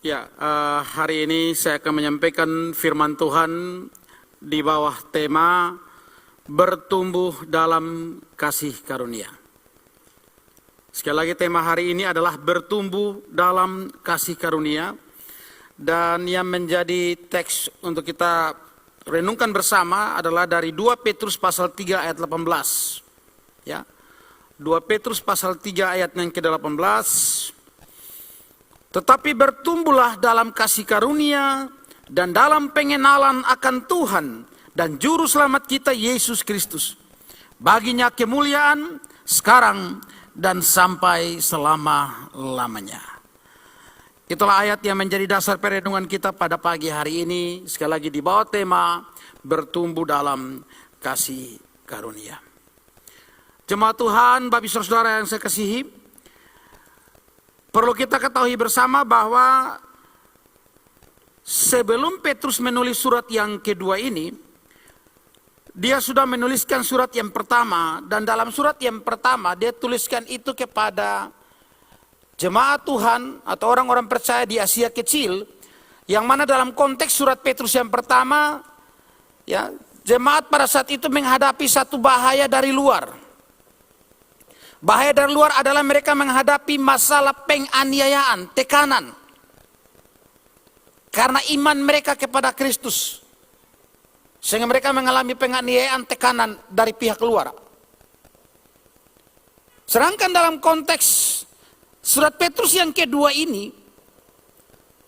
Ya, hari ini saya akan menyampaikan firman Tuhan di bawah tema bertumbuh dalam kasih karunia. Sekali lagi tema hari ini adalah bertumbuh dalam kasih karunia, dan yang menjadi teks untuk kita renungkan bersama adalah dari 2 Petrus pasal 3 ayat 18. Ya. 2 Petrus pasal 3 ayat yang ke-18. Tetapi bertumbuhlah dalam kasih karunia dan dalam pengenalan akan Tuhan dan Juru Selamat kita Yesus Kristus. Baginya kemuliaan sekarang dan sampai selama-lamanya. Itulah ayat yang menjadi dasar perenungan kita pada pagi hari ini. Sekali lagi di bawah tema bertumbuh dalam kasih karunia. Jemaat Tuhan, Bapak Ibu Saudara yang saya kasihi, perlu kita ketahui bersama bahwa sebelum Petrus menulis surat yang kedua ini, dia sudah menuliskan surat yang pertama, dan dalam surat yang pertama dia tuliskan itu kepada jemaat Tuhan atau orang-orang percaya di Asia Kecil, yang mana dalam konteks surat Petrus yang pertama, ya, jemaat pada saat itu menghadapi satu bahaya dari luar. Bahaya dari luar adalah mereka menghadapi masalah penganiayaan, tekanan. Karena iman mereka kepada Kristus. Sehingga mereka mengalami penganiayaan, tekanan dari pihak luar. Sedangkan dalam konteks surat Petrus yang kedua ini,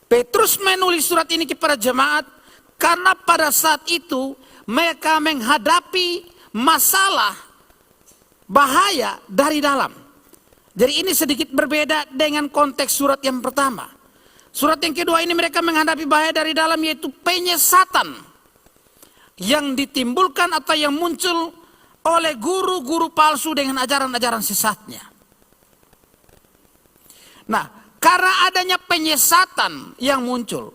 Petrus menulis surat ini kepada jemaat karena pada saat itu mereka menghadapi masalah bahaya dari dalam. Jadi ini sedikit berbeda dengan konteks surat yang pertama. Surat yang kedua ini mereka menghadapi bahaya dari dalam, yaitu penyesatan yang ditimbulkan atau yang muncul oleh guru-guru palsu dengan ajaran-ajaran sesatnya. Nah, karena adanya penyesatan yang muncul,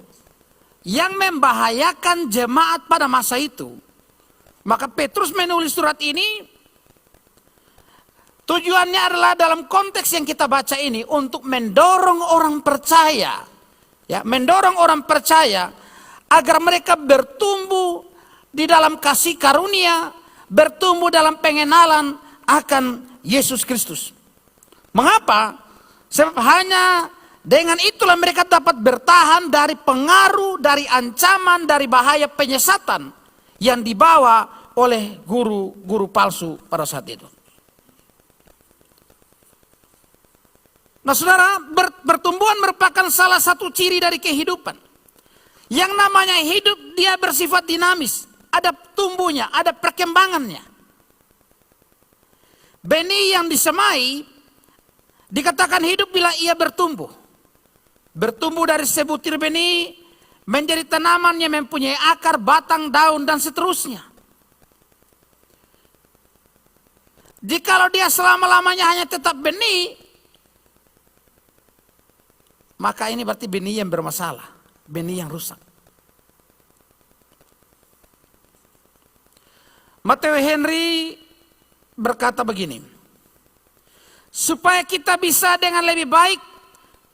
yang membahayakan jemaat pada masa itu, maka Petrus menulis surat ini. Tujuannya adalah dalam konteks yang kita baca ini untuk mendorong orang percaya, ya, mendorong orang percaya agar mereka bertumbuh di dalam kasih karunia, bertumbuh dalam pengenalan akan Yesus Kristus. Mengapa? Sebab hanya dengan itulah mereka dapat bertahan dari pengaruh, dari ancaman, dari bahaya penyesatan yang dibawa oleh guru-guru palsu pada saat itu. Nah saudara, pertumbuhan merupakan salah satu ciri dari kehidupan. Yang namanya hidup dia bersifat dinamis. Ada tumbuhnya, ada perkembangannya. Benih yang disemai dikatakan hidup bila ia bertumbuh. Bertumbuh dari sebutir benih menjadi tanaman yang mempunyai akar, batang, daun, dan seterusnya. Jikalau dia selama-lamanya hanya tetap benih, maka ini berarti benih yang bermasalah, benih yang rusak. Matteo Henry berkata begini, supaya kita bisa dengan lebih baik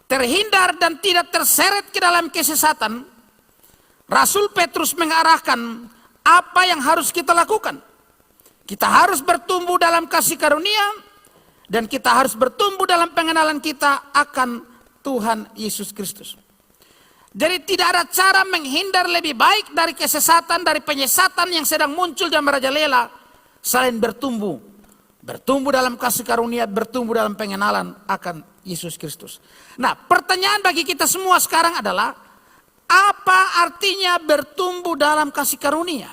terhindar dan tidak terseret ke dalam kesesatan, Rasul Petrus mengarahkan apa yang harus kita lakukan. Kita harus bertumbuh dalam kasih karunia, dan kita harus bertumbuh dalam pengenalan kita akan Tuhan Yesus Kristus. Jadi tidak ada cara menghindar lebih baik dari kesesatan, dari penyesatan yang sedang muncul dan merajalela selain bertumbuh. Bertumbuh dalam kasih karunia, bertumbuh dalam pengenalan akan Yesus Kristus. Nah, pertanyaan bagi kita semua sekarang adalah, apa artinya bertumbuh dalam kasih karunia?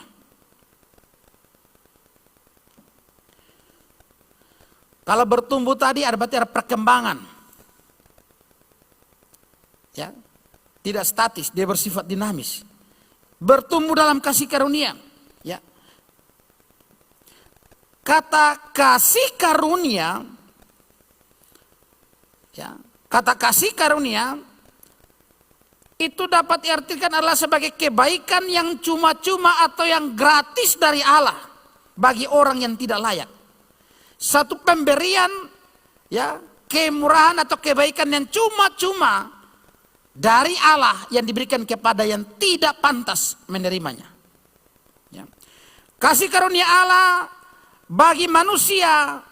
Kalau bertumbuh tadi berarti ada perkembangan. Ya, tidak statis, dia bersifat dinamis. Bertumbuh dalam kasih karunia. Ya. Kata kasih karunia, ya, kata kasih karunia itu dapat diartikan adalah sebagai kebaikan yang cuma-cuma atau yang gratis dari Allah bagi orang yang tidak layak. Satu pemberian, ya, kemurahan atau kebaikan yang cuma-cuma dari Allah yang diberikan kepada yang tidak pantas menerimanya. Ya. Kasih karunia Allah bagi manusia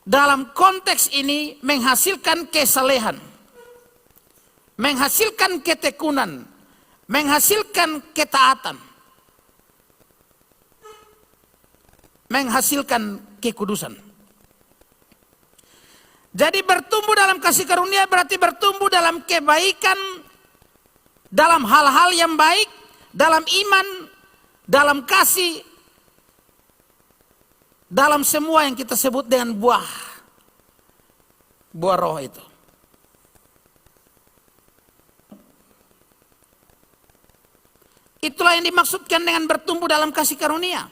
dalam konteks ini menghasilkan kesalehan, menghasilkan ketekunan, menghasilkan ketaatan, menghasilkan kekudusan. Jadi bertumbuh dalam kasih karunia berarti bertumbuh dalam kebaikan, dalam hal-hal yang baik, dalam iman, dalam kasih, dalam semua yang kita sebut dengan buah roh itu. Itulah yang dimaksudkan dengan bertumbuh dalam kasih karunia.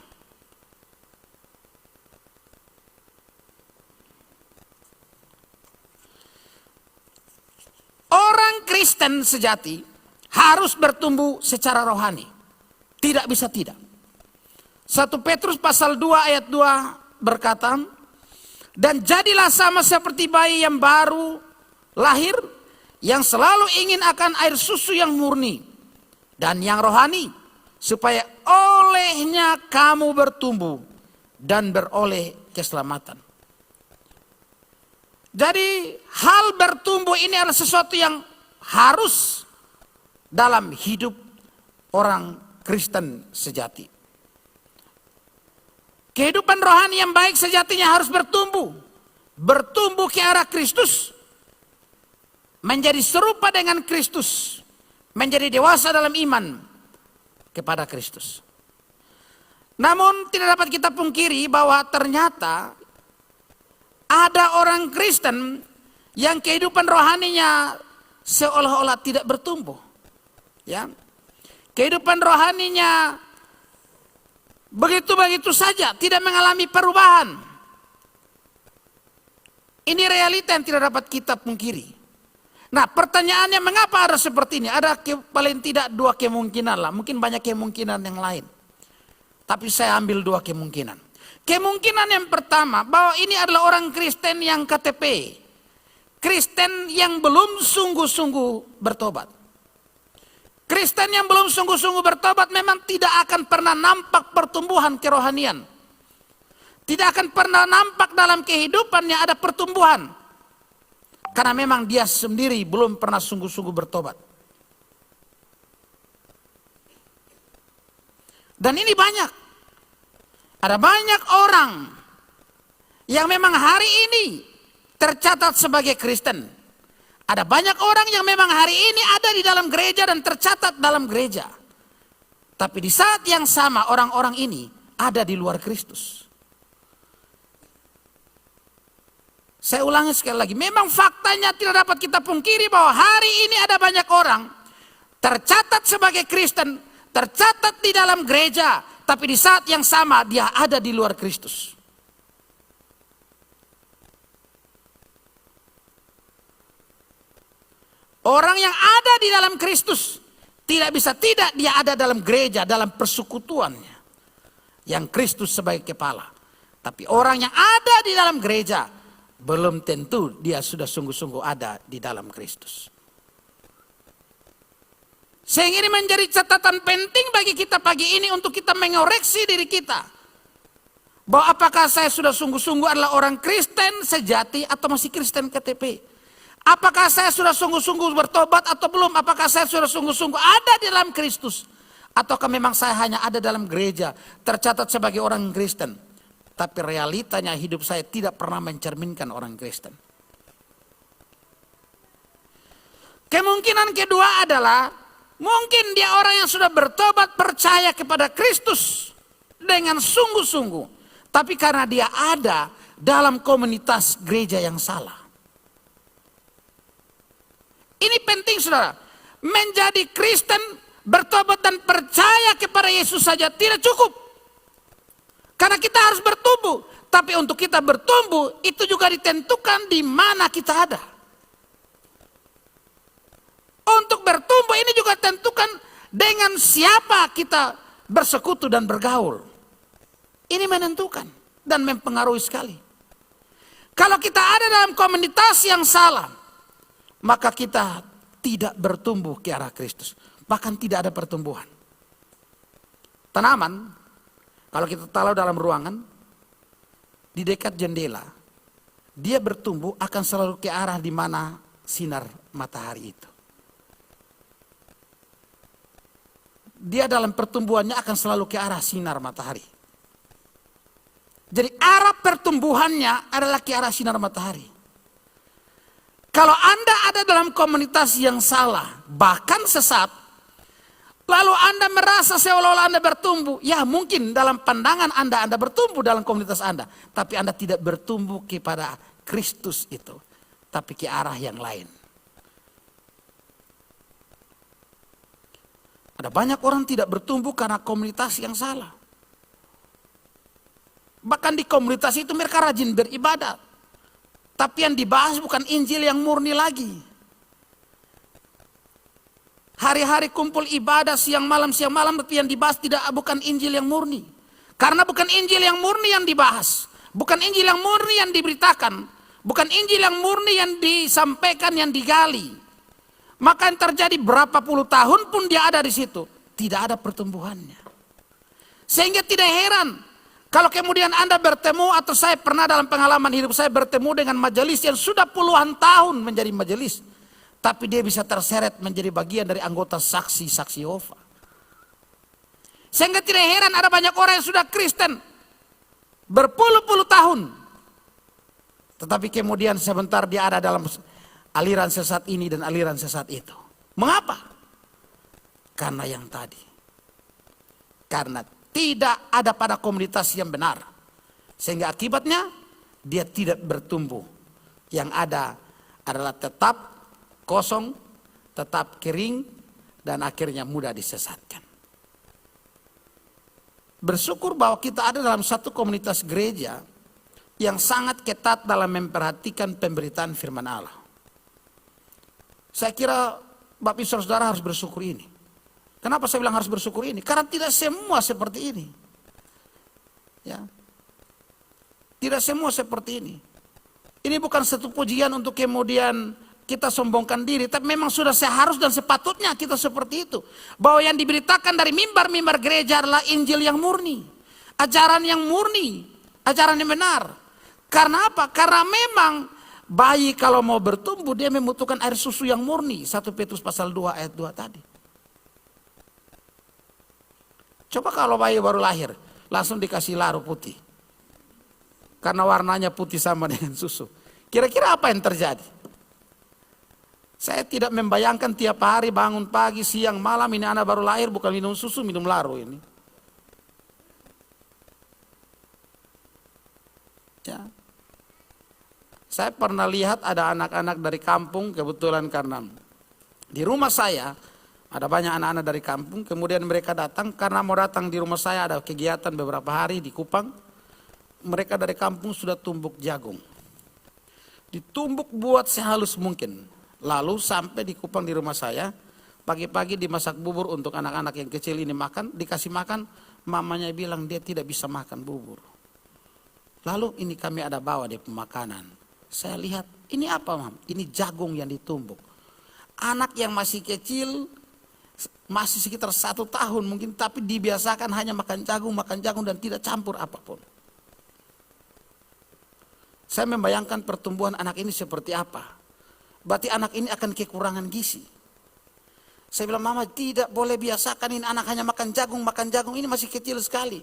Orang Kristen sejati harus bertumbuh secara rohani. Tidak bisa tidak. 1 Petrus pasal 2 ayat 2 berkata, dan jadilah sama seperti bayi yang baru lahir, yang selalu ingin akan air susu yang murni dan yang rohani, supaya olehnya kamu bertumbuh dan beroleh keselamatan. Jadi hal bertumbuh ini adalah sesuatu yang harus dalam hidup orang Kristen sejati. Kehidupan rohani yang baik sejatinya harus bertumbuh. Bertumbuh ke arah Kristus. Menjadi serupa dengan Kristus. Menjadi dewasa dalam iman kepada Kristus. Namun tidak dapat kita pungkiri bahwa ternyata ada orang Kristen yang kehidupan rohaninya seolah-olah tidak bertumbuh. Ya. Kehidupan rohaninya begitu-begitu saja, tidak mengalami perubahan. Ini realita yang tidak dapat kita pungkiri. Nah, pertanyaannya mengapa ada seperti ini? Ada paling tidak 2 kemungkinan lah, mungkin banyak kemungkinan yang lain. Tapi saya ambil 2 kemungkinan. Kemungkinan yang pertama, bahwa ini adalah orang Kristen yang KTP. Kristen yang belum sungguh-sungguh bertobat. Kristen yang belum sungguh-sungguh bertobat memang tidak akan pernah nampak pertumbuhan kerohanian. Tidak akan pernah nampak dalam kehidupannya ada pertumbuhan. Karena memang dia sendiri belum pernah sungguh-sungguh bertobat. Dan ini banyak. Ada banyak orang yang memang hari ini tercatat sebagai Kristen. Ada banyak orang yang memang hari ini ada di dalam gereja dan tercatat dalam gereja. Tapi di saat yang sama orang-orang ini ada di luar Kristus. Saya ulangi sekali lagi. Memang faktanya tidak dapat kita pungkiri bahwa hari ini ada banyak orang tercatat sebagai Kristen, tercatat di dalam gereja. Tapi di saat yang sama dia ada di luar Kristus. Orang yang ada di dalam Kristus tidak bisa tidak dia ada dalam gereja, dalam persekutuannya. Yang Kristus sebagai kepala. Tapi orang yang ada di dalam gereja belum tentu dia sudah sungguh-sungguh ada di dalam Kristus. Sehingga ini menjadi catatan penting bagi kita pagi ini untuk kita mengoreksi diri kita. Bahwa apakah saya sudah sungguh-sungguh adalah orang Kristen sejati atau masih Kristen KTP? Apakah saya sudah sungguh-sungguh bertobat atau belum? Apakah saya sudah sungguh-sungguh ada di dalam Kristus? Ataukah memang saya hanya ada dalam gereja, tercatat sebagai orang Kristen? Tapi realitanya hidup saya tidak pernah mencerminkan orang Kristen. Kemungkinan kedua adalah mungkin dia orang yang sudah bertobat percaya kepada Kristus dengan sungguh-sungguh. Tapi karena dia ada dalam komunitas gereja yang salah. Ini penting saudara. Menjadi Kristen, bertobat dan percaya kepada Yesus saja tidak cukup. Karena kita harus bertumbuh. Tapi untuk kita bertumbuh itu juga ditentukan di mana kita ada. Untuk bertumbuh ini juga tentukan dengan siapa kita bersekutu dan bergaul. Ini menentukan dan mempengaruhi sekali. Kalau kita ada dalam komunitas yang salah, maka kita tidak bertumbuh ke arah Kristus. Bahkan tidak ada pertumbuhan. Tanaman, kalau kita taruh dalam ruangan, di dekat jendela, dia bertumbuh akan selalu ke arah di mana sinar matahari itu. Dia dalam pertumbuhannya akan selalu ke arah sinar matahari. Jadi arah pertumbuhannya adalah ke arah sinar matahari. Kalau Anda ada dalam komunitas yang salah, bahkan sesat, lalu Anda merasa seolah-olah Anda bertumbuh, ya mungkin dalam pandangan Anda bertumbuh dalam komunitas Anda, tapi Anda tidak bertumbuh kepada Kristus itu, tapi ke arah yang lain. Ada banyak orang tidak bertumbuh karena komunitas yang salah. Bahkan di komunitas itu mereka rajin beribadat. Tapi yang dibahas bukan Injil yang murni lagi. Hari-hari kumpul ibadah siang malam, tapi yang dibahas bukan Injil yang murni. Karena bukan Injil yang murni yang dibahas. Bukan Injil yang murni yang diberitakan. Bukan Injil yang murni yang disampaikan, yang digali. Maka yang terjadi berapa puluh tahun pun dia ada di situ, tidak ada pertumbuhannya. Sehingga tidak heran kalau kemudian Anda bertemu, atau saya pernah dalam pengalaman hidup saya bertemu dengan majelis yang sudah puluhan tahun menjadi majelis, tapi dia bisa terseret menjadi bagian dari anggota saksi-saksi Yehova. Sehingga tidak heran ada banyak orang yang sudah Kristen berpuluh-puluh tahun, tetapi kemudian sebentar dia ada dalam aliran sesat ini dan aliran sesat itu. Mengapa? Karena yang tadi. Karena tidak ada pada komunitas yang benar. Sehingga akibatnya dia tidak bertumbuh. Yang ada adalah tetap kosong, tetap kering, dan akhirnya mudah disesatkan. Bersyukur bahwa kita ada dalam satu komunitas gereja yang sangat ketat dalam memperhatikan pemberitaan firman Allah. Saya kira Bapak Ibu Saudara harus bersyukur ini. Kenapa saya bilang harus bersyukur ini? Karena tidak semua seperti ini. Ya. Tidak semua seperti ini. Ini bukan satu pujian untuk kemudian kita sombongkan diri, tapi memang sudah seharus dan sepatutnya kita seperti itu. Bahwa yang diberitakan dari mimbar-mimbar gereja adalah Injil yang murni. Ajaran yang murni. Ajaran yang benar. Karena apa? Karena memang bayi kalau mau bertumbuh dia membutuhkan air susu yang murni. 1 Petrus pasal 2 ayat 2 tadi. Coba kalau bayi baru lahir langsung dikasih laru putih. Karena warnanya putih sama dengan susu. Kira-kira apa yang terjadi? Saya tidak membayangkan tiap hari bangun pagi, siang, malam ini anak baru lahir bukan minum susu, minum laru ini. Ya. Saya pernah lihat ada anak-anak dari kampung, kebetulan karena di rumah saya ada banyak anak-anak dari kampung, kemudian mereka datang karena mau datang di rumah saya ada kegiatan beberapa hari di Kupang. Mereka dari kampung sudah tumbuk jagung. Ditumbuk buat sehalus mungkin. Lalu sampai di Kupang di rumah saya, pagi-pagi dimasak bubur untuk anak-anak yang kecil ini makan, dikasih makan, mamanya bilang dia tidak bisa makan bubur. Lalu ini kami ada bawa dia pemakanan. Saya lihat, ini apa mam? Ini jagung yang ditumbuk. Anak yang masih kecil, masih sekitar 1 tahun mungkin, tapi dibiasakan hanya makan jagung dan tidak campur apapun. Saya membayangkan pertumbuhan anak ini seperti apa. Berarti anak ini akan kekurangan gizi. Saya bilang, mama tidak boleh biasakan ini anak hanya makan jagung, ini masih kecil sekali.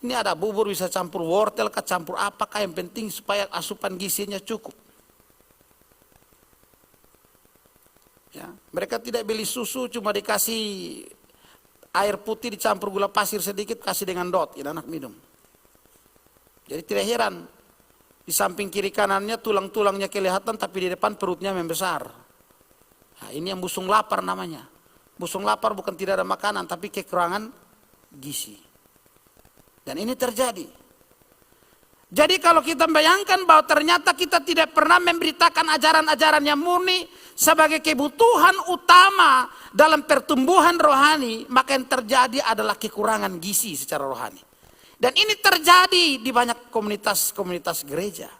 Ini ada bubur bisa campur wortel, campur apakah, yang penting supaya asupan gizinya cukup. Ya, mereka tidak beli susu, cuma dikasih air putih dicampur gula pasir sedikit, kasih dengan dot, ya, anak minum. Jadi tidak heran, di samping kiri kanannya tulang-tulangnya kelihatan, tapi di depan perutnya membesar. Nah, ini yang busung lapar namanya. Busung lapar bukan tidak ada makanan, tapi kekurangan gizi. Dan ini terjadi. Jadi kalau kita bayangkan bahwa ternyata kita tidak pernah memberitakan ajaran-ajaran yang murni sebagai kebutuhan utama dalam pertumbuhan rohani, maka yang terjadi adalah kekurangan gizi secara rohani. Dan ini terjadi di banyak komunitas-komunitas gereja.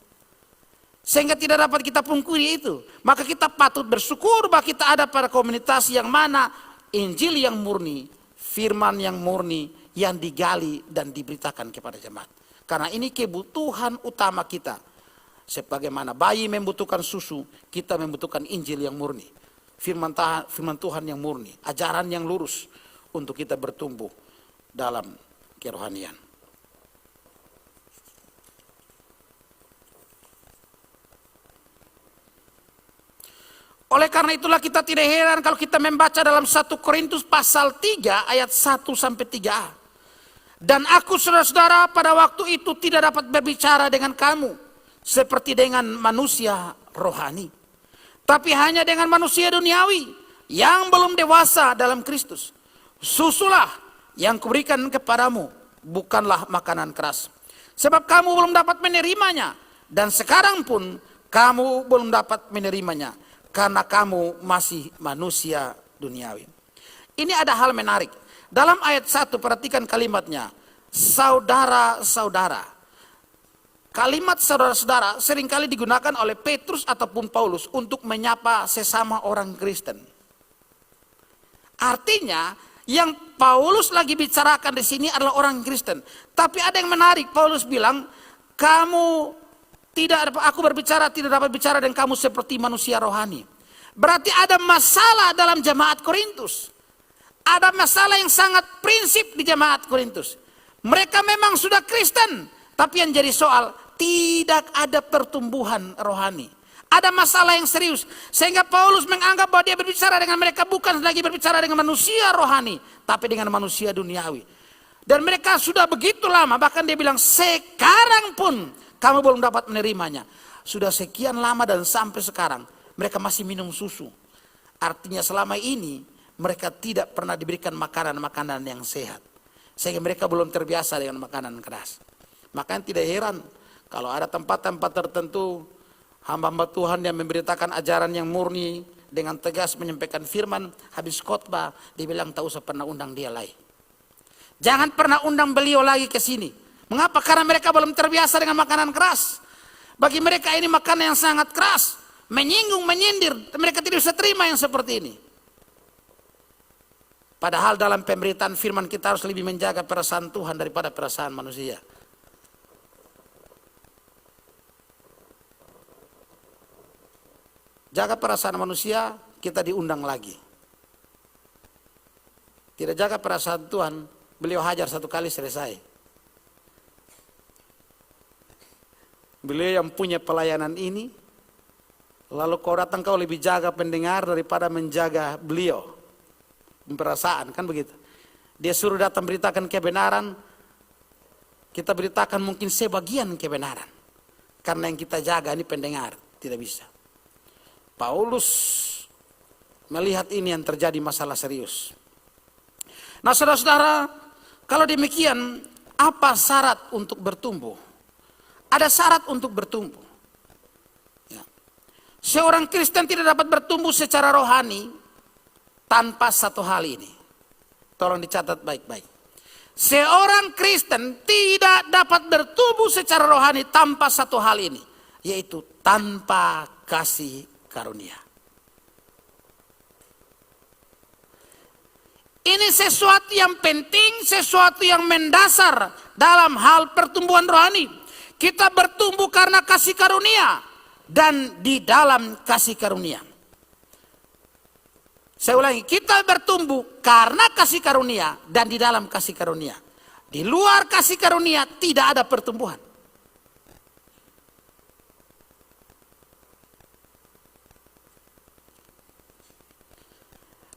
Sehingga tidak dapat kita pungkiri itu. Maka kita patut bersyukur bahwa kita ada pada komunitas yang mana Injil yang murni, firman yang murni, yang digali dan diberitakan kepada jemaat. Karena ini kebutuhan utama kita. Sebagaimana bayi membutuhkan susu, kita membutuhkan Injil yang murni. Firman Tuhan yang murni, ajaran yang lurus untuk kita bertumbuh dalam kerohanian. Oleh karena itulah kita tidak heran kalau kita membaca dalam 1 Korintus pasal 3 ayat 1 sampai 3a. Dan aku saudara-saudara pada waktu itu tidak dapat berbicara dengan kamu seperti dengan manusia rohani, tapi hanya dengan manusia duniawi yang belum dewasa dalam Kristus. Susulah yang kuberikan kepadamu, bukanlah makanan keras. Sebab kamu belum dapat menerimanya, dan sekarang pun kamu belum dapat menerimanya, karena kamu masih manusia duniawi. Ini ada hal menarik. Dalam ayat 1 perhatikan kalimatnya, saudara-saudara. Kalimat saudara-saudara seringkali digunakan oleh Petrus ataupun Paulus untuk menyapa sesama orang Kristen. Artinya, yang Paulus lagi bicarakan di sini adalah orang Kristen. Tapi ada yang menarik, Paulus bilang, aku berbicara tidak dapat bicara dengan kamu seperti manusia rohani. Berarti ada masalah dalam jemaat Korintus. Ada masalah yang sangat prinsip di jemaat Korintus. Mereka memang sudah Kristen, tapi yang jadi soal tidak ada pertumbuhan rohani. Ada masalah yang serius. Sehingga Paulus menganggap bahwa dia berbicara dengan mereka bukan lagi berbicara dengan manusia rohani, tapi dengan manusia duniawi. Dan mereka sudah begitu lama, bahkan dia bilang sekarang pun kamu belum dapat menerimanya. Sudah sekian lama dan sampai sekarang mereka masih minum susu. Artinya selama ini mereka tidak pernah diberikan makanan-makanan yang sehat. Sehingga mereka belum terbiasa dengan makanan keras. Makanya tidak heran kalau ada tempat-tempat tertentu hamba-hamba Tuhan yang memberitakan ajaran yang murni dengan tegas menyampaikan firman, habis khotbah dibilang tak usah pernah undang dia lagi. Jangan pernah undang beliau lagi ke sini. Mengapa? Karena mereka belum terbiasa dengan makanan keras. Bagi mereka ini makanan yang sangat keras, menyinggung, menyindir, mereka tidak bisa terima yang seperti ini. Padahal dalam pemberitaan firman kita harus lebih menjaga perasaan Tuhan daripada perasaan manusia. Jaga perasaan manusia, kita diundang lagi. Tidak jaga perasaan Tuhan, beliau hajar satu kali selesai. Beliau yang punya pelayanan ini, lalu kau datang kau lebih jaga pendengar daripada menjaga beliau. Perasaan kan begitu. Dia suruh datang beritakan kebenaran, kita beritakan mungkin sebagian kebenaran. Karena yang kita jaga ini pendengar, tidak bisa. Paulus melihat ini yang terjadi masalah serius. Nah saudara-saudara, kalau demikian apa syarat untuk bertumbuh? Ada syarat untuk bertumbuh. Ya. Seorang Kristen tidak dapat bertumbuh secara rohani tanpa satu hal ini. Tolong dicatat baik-baik. Seorang Kristen tidak dapat bertumbuh secara rohani tanpa satu hal ini. Yaitu tanpa kasih karunia. Ini sesuatu yang penting, sesuatu yang mendasar dalam hal pertumbuhan rohani. Kita bertumbuh karena kasih karunia dan di dalam kasih karunia. Saya ulangi, kita bertumbuh karena kasih karunia dan di dalam kasih karunia. Di luar kasih karunia tidak ada pertumbuhan.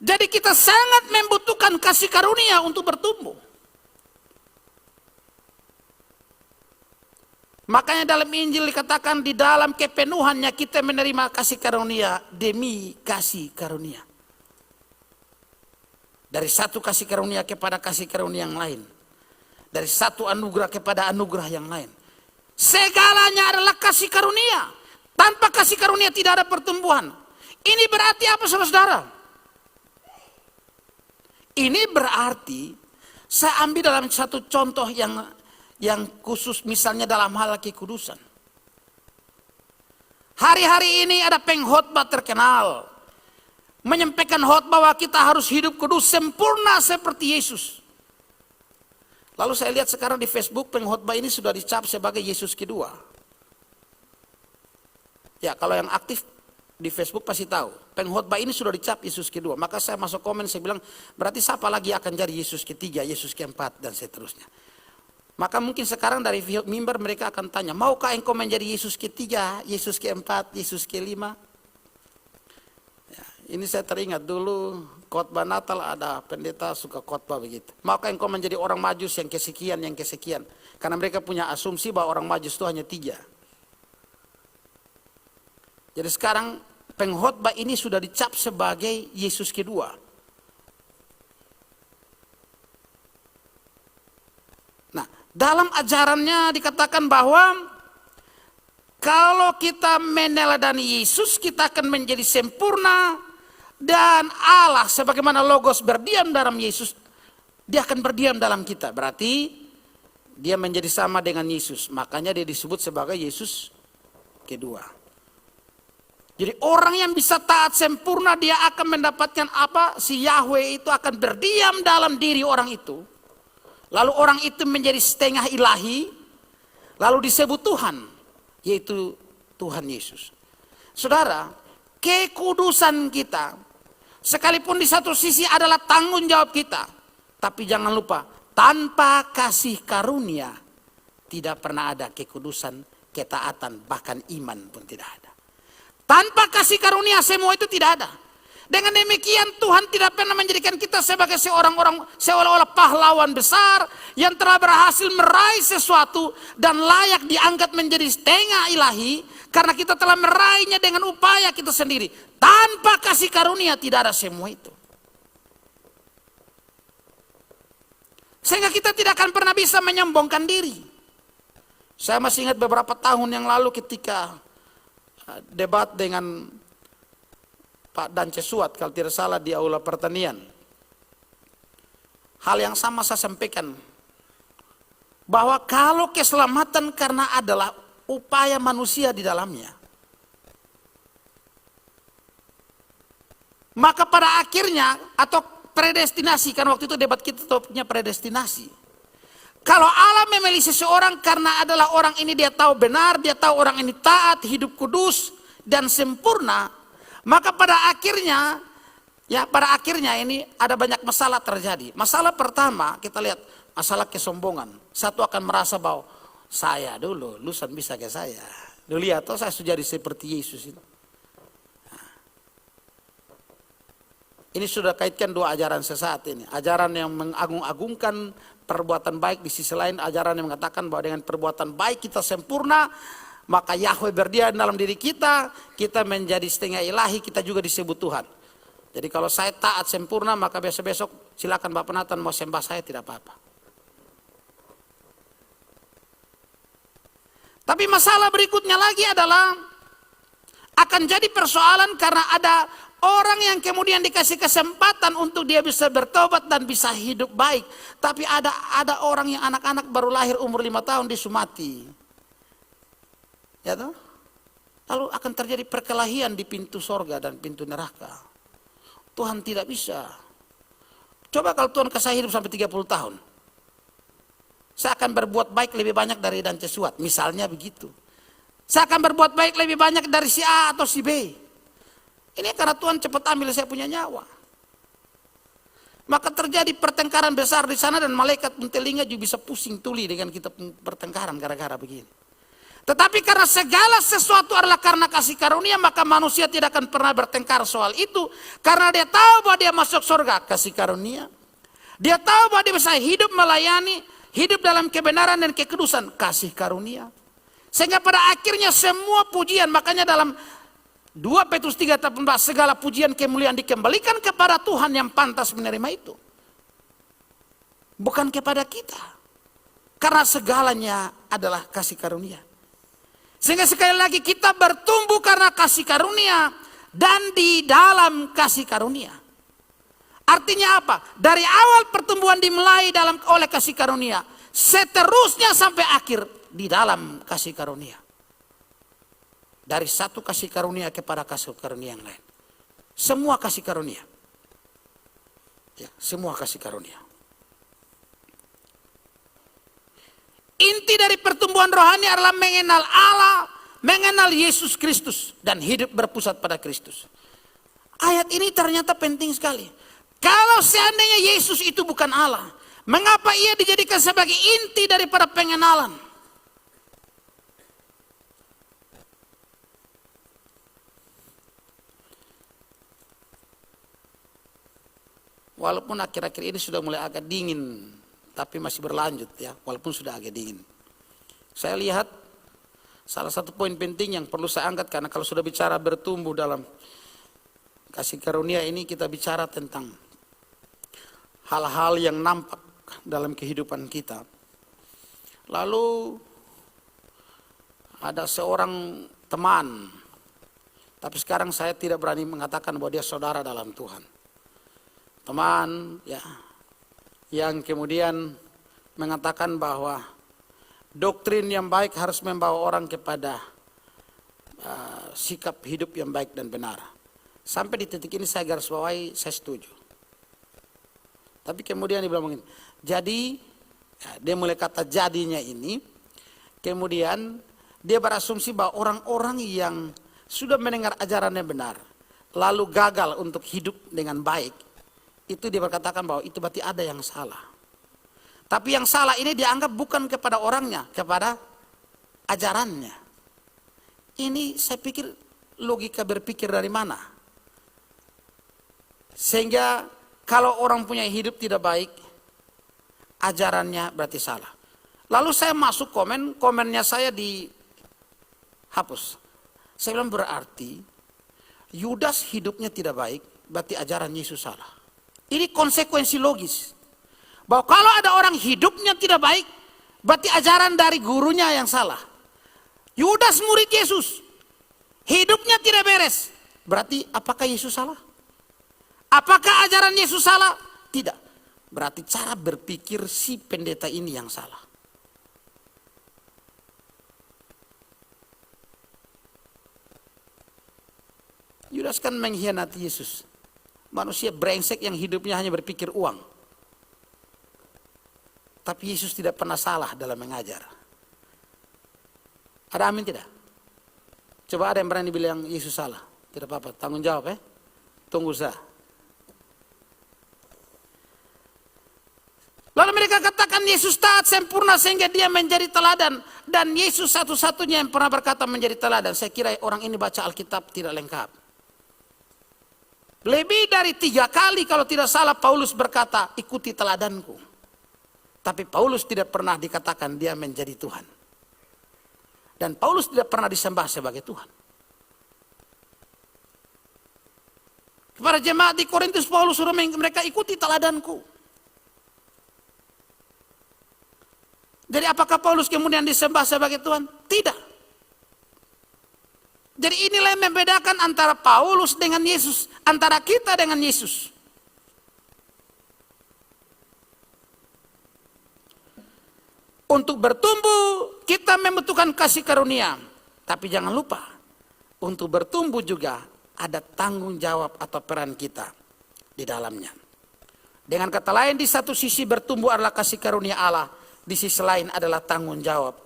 Jadi kita sangat membutuhkan kasih karunia untuk bertumbuh. Makanya dalam Injil dikatakan di dalam kepenuhannya kita menerima kasih karunia demi kasih karunia. Dari satu kasih karunia kepada kasih karunia yang lain. Dari satu anugerah kepada anugerah yang lain. Segalanya adalah kasih karunia. Tanpa kasih karunia tidak ada pertumbuhan. Ini berarti apa saudara-saudara? Ini berarti, saya ambil dalam satu contoh yang khusus misalnya dalam hal kekudusan. Hari-hari ini ada pengkhotbah terkenal menyampaikan khotbah bahwa kita harus hidup kudus sempurna seperti Yesus. Lalu saya lihat sekarang di Facebook pengkhotbah ini sudah dicap sebagai Yesus kedua. Ya, kalau yang aktif di Facebook pasti tahu. Pengkhotbah ini sudah dicap Yesus kedua. Maka saya masuk komen, saya bilang, berarti siapa lagi akan jadi Yesus ketiga, Yesus keempat, dan seterusnya. Maka mungkin sekarang dari mimbar mereka akan tanya, maukah engkau menjadi Yesus ketiga, Yesus keempat, Yesus kelima? Ya, ini saya teringat dulu khotbah Natal ada pendeta suka khotbah begitu. Maukah engkau menjadi orang Majus yang kesekian, yang kesekian? Karena mereka punya asumsi bahwa orang Majus itu hanya 3. Jadi sekarang pengkhotbah ini sudah dicap sebagai Yesus kedua. Nah, dalam ajarannya dikatakan bahwa kalau kita meneladani Yesus, kita akan menjadi sempurna, dan Allah sebagaimana Logos berdiam dalam Yesus, dia akan berdiam dalam kita. Berarti dia menjadi sama dengan Yesus. Makanya dia disebut sebagai Yesus kedua. Jadi orang yang bisa taat sempurna, dia akan mendapatkan apa? Si Yahweh itu akan berdiam dalam diri orang itu. Lalu orang itu menjadi setengah ilahi, lalu disebut Tuhan, yaitu Tuhan Yesus. Saudara, kekudusan kita, sekalipun di satu sisi adalah tanggung jawab kita, tapi jangan lupa, tanpa kasih karunia, tidak pernah ada kekudusan, ketaatan, bahkan iman pun tidak ada. Tanpa kasih karunia semua itu tidak ada. Dengan demikian Tuhan tidak pernah menjadikan kita sebagai seolah-olah pahlawan besar yang telah berhasil meraih sesuatu dan layak diangkat menjadi setengah ilahi karena kita telah meraihnya dengan upaya kita sendiri. Tanpa kasih karunia tidak ada semua itu. Sehingga kita tidak akan pernah bisa menyombongkan diri. Saya masih ingat beberapa tahun yang lalu ketika debat dengan Pak Dance Suat, kalau tidak salah di Aula Pertanian. Hal yang sama saya sampaikan, bahwa kalau keselamatan karena adalah upaya manusia di dalamnya, maka pada akhirnya, atau predestinasi, kan waktu itu debat kita topiknya predestinasi. Kalau Allah memilih seseorang karena adalah orang ini dia tahu benar, dia tahu orang ini taat, hidup kudus dan sempurna, maka pada akhirnya ini ada banyak masalah terjadi. Masalah pertama kita lihat masalah kesombongan. Satu akan merasa bahwa saya dulu, lusan bisa ke saya. Dulu lihat, saya sudah jadi seperti Yesus itu. Ini sudah kaitkan dua ajaran sesat ini. Ajaran yang mengagung-agungkan perbuatan baik, di sisi lain ajaran yang mengatakan bahwa dengan perbuatan baik kita sempurna, maka Yahweh berdiam dalam diri kita, kita menjadi setengah ilahi, kita juga disebut Tuhan. Jadi kalau saya taat sempurna, maka besok-besok silakan Bapak Nathan mau sembah saya tidak apa-apa. Tapi masalah berikutnya lagi adalah akan jadi persoalan karena ada orang yang kemudian dikasih kesempatan untuk dia bisa bertobat dan bisa hidup baik. Tapi ada orang yang anak-anak baru lahir umur 5 tahun disumati. Ya toh? Lalu akan terjadi perkelahian di pintu sorga dan pintu neraka. Tuhan tidak bisa. Coba kalau Tuhan kasih hidup sampai 30 tahun. Saya akan berbuat baik lebih banyak dari Dance Suat. Misalnya begitu. Saya akan berbuat baik lebih banyak dari si A atau si B. Ini karena Tuhan cepat ambil saya punya nyawa. Maka terjadi pertengkaran besar di sana dan malaikat pun telinga juga bisa pusing tuli dengan kita pertengkaran gara-gara begini. Tetapi karena segala sesuatu adalah karena kasih karunia, maka manusia tidak akan pernah bertengkar soal itu. Karena dia tahu bahwa dia masuk surga, kasih karunia. Dia tahu bahwa dia bisa hidup melayani, hidup dalam kebenaran dan kekudusan, kasih karunia. Sehingga pada akhirnya semua pujian, makanya dalam 2 Petrus 3:18, segala pujian kemuliaan dikembalikan kepada Tuhan yang pantas menerima itu. Bukan kepada kita. Karena segalanya adalah kasih karunia. Sehingga sekali lagi kita bertumbuh karena kasih karunia dan di dalam kasih karunia. Artinya apa? Dari awal pertumbuhan dimulai oleh kasih karunia, seterusnya sampai akhir di dalam kasih karunia. Dari satu kasih karunia kepada kasih karunia yang lain. Semua kasih karunia. Ya, semua kasih karunia. Inti dari pertumbuhan rohani adalah mengenal Allah, mengenal Yesus Kristus, dan hidup berpusat pada Kristus. Ayat ini ternyata penting sekali. Kalau seandainya Yesus itu bukan Allah, mengapa ia dijadikan sebagai inti daripada pengenalan? Walaupun akhir-akhir ini sudah mulai agak dingin, tapi masih berlanjut ya, walaupun sudah agak dingin. Saya lihat salah satu poin penting yang perlu saya angkat, karena kalau sudah bicara bertumbuh dalam kasih karunia ini, kita bicara tentang hal-hal yang nampak dalam kehidupan kita. Lalu ada seorang teman, tapi sekarang saya tidak berani mengatakan bahwa dia saudara dalam Tuhan. Teman ya, yang kemudian mengatakan bahwa doktrin yang baik harus membawa orang kepada sikap hidup yang baik dan benar. Sampai di titik ini saya garis bawahi, saya setuju. Tapi kemudian dia bilang begini, jadi ya, dia mulai kata jadinya ini, kemudian dia berasumsi bahwa orang-orang yang sudah mendengar ajarannya benar, lalu gagal untuk hidup dengan baik, itu dia berkatakan bahwa itu berarti ada yang salah. Tapi yang salah ini dianggap bukan kepada orangnya, kepada ajarannya. Ini saya pikir logika berpikir dari mana? Sehingga kalau orang punya hidup tidak baik, ajarannya berarti salah. Lalu saya masuk komennya saya dihapus. Saya bilang berarti Yudas hidupnya tidak baik, berarti ajaran Yesus salah. Ini konsekuensi logis. Bahwa kalau ada orang hidupnya tidak baik, berarti ajaran dari gurunya yang salah. Yudas murid Yesus, hidupnya tidak beres, berarti apakah Yesus salah? Apakah ajaran Yesus salah? Tidak. Berarti cara berpikir si pendeta ini yang salah. Yudas kan mengkhianati Yesus. Manusia brengsek yang hidupnya hanya berpikir uang. Tapi Yesus tidak pernah salah dalam mengajar. Ada amin tidak? Coba ada yang berani bilang Yesus salah. Tidak apa-apa, tanggung jawab ya. Tunggu saya. Lalu mereka katakan Yesus taat sempurna sehingga dia menjadi teladan. Dan Yesus satu-satunya yang pernah berkata menjadi teladan. Saya kira orang ini baca Alkitab tidak lengkap. Lebih dari 3 kali kalau tidak salah Paulus berkata, ikuti teladanku. Tapi Paulus tidak pernah dikatakan dia menjadi Tuhan. Dan Paulus tidak pernah disembah sebagai Tuhan. Kepada jemaat di Korintus, Paulus suruh mereka ikuti teladanku. Jadi apakah Paulus kemudian disembah sebagai Tuhan? Tidak. Jadi inilah yang membedakan antara Paulus dengan Yesus, antara kita dengan Yesus. Untuk bertumbuh kita membutuhkan kasih karunia. Tapi jangan lupa, untuk bertumbuh juga ada tanggung jawab atau peran kita di dalamnya. Dengan kata lain, di satu sisi bertumbuh adalah kasih karunia Allah, di sisi lain adalah tanggung jawab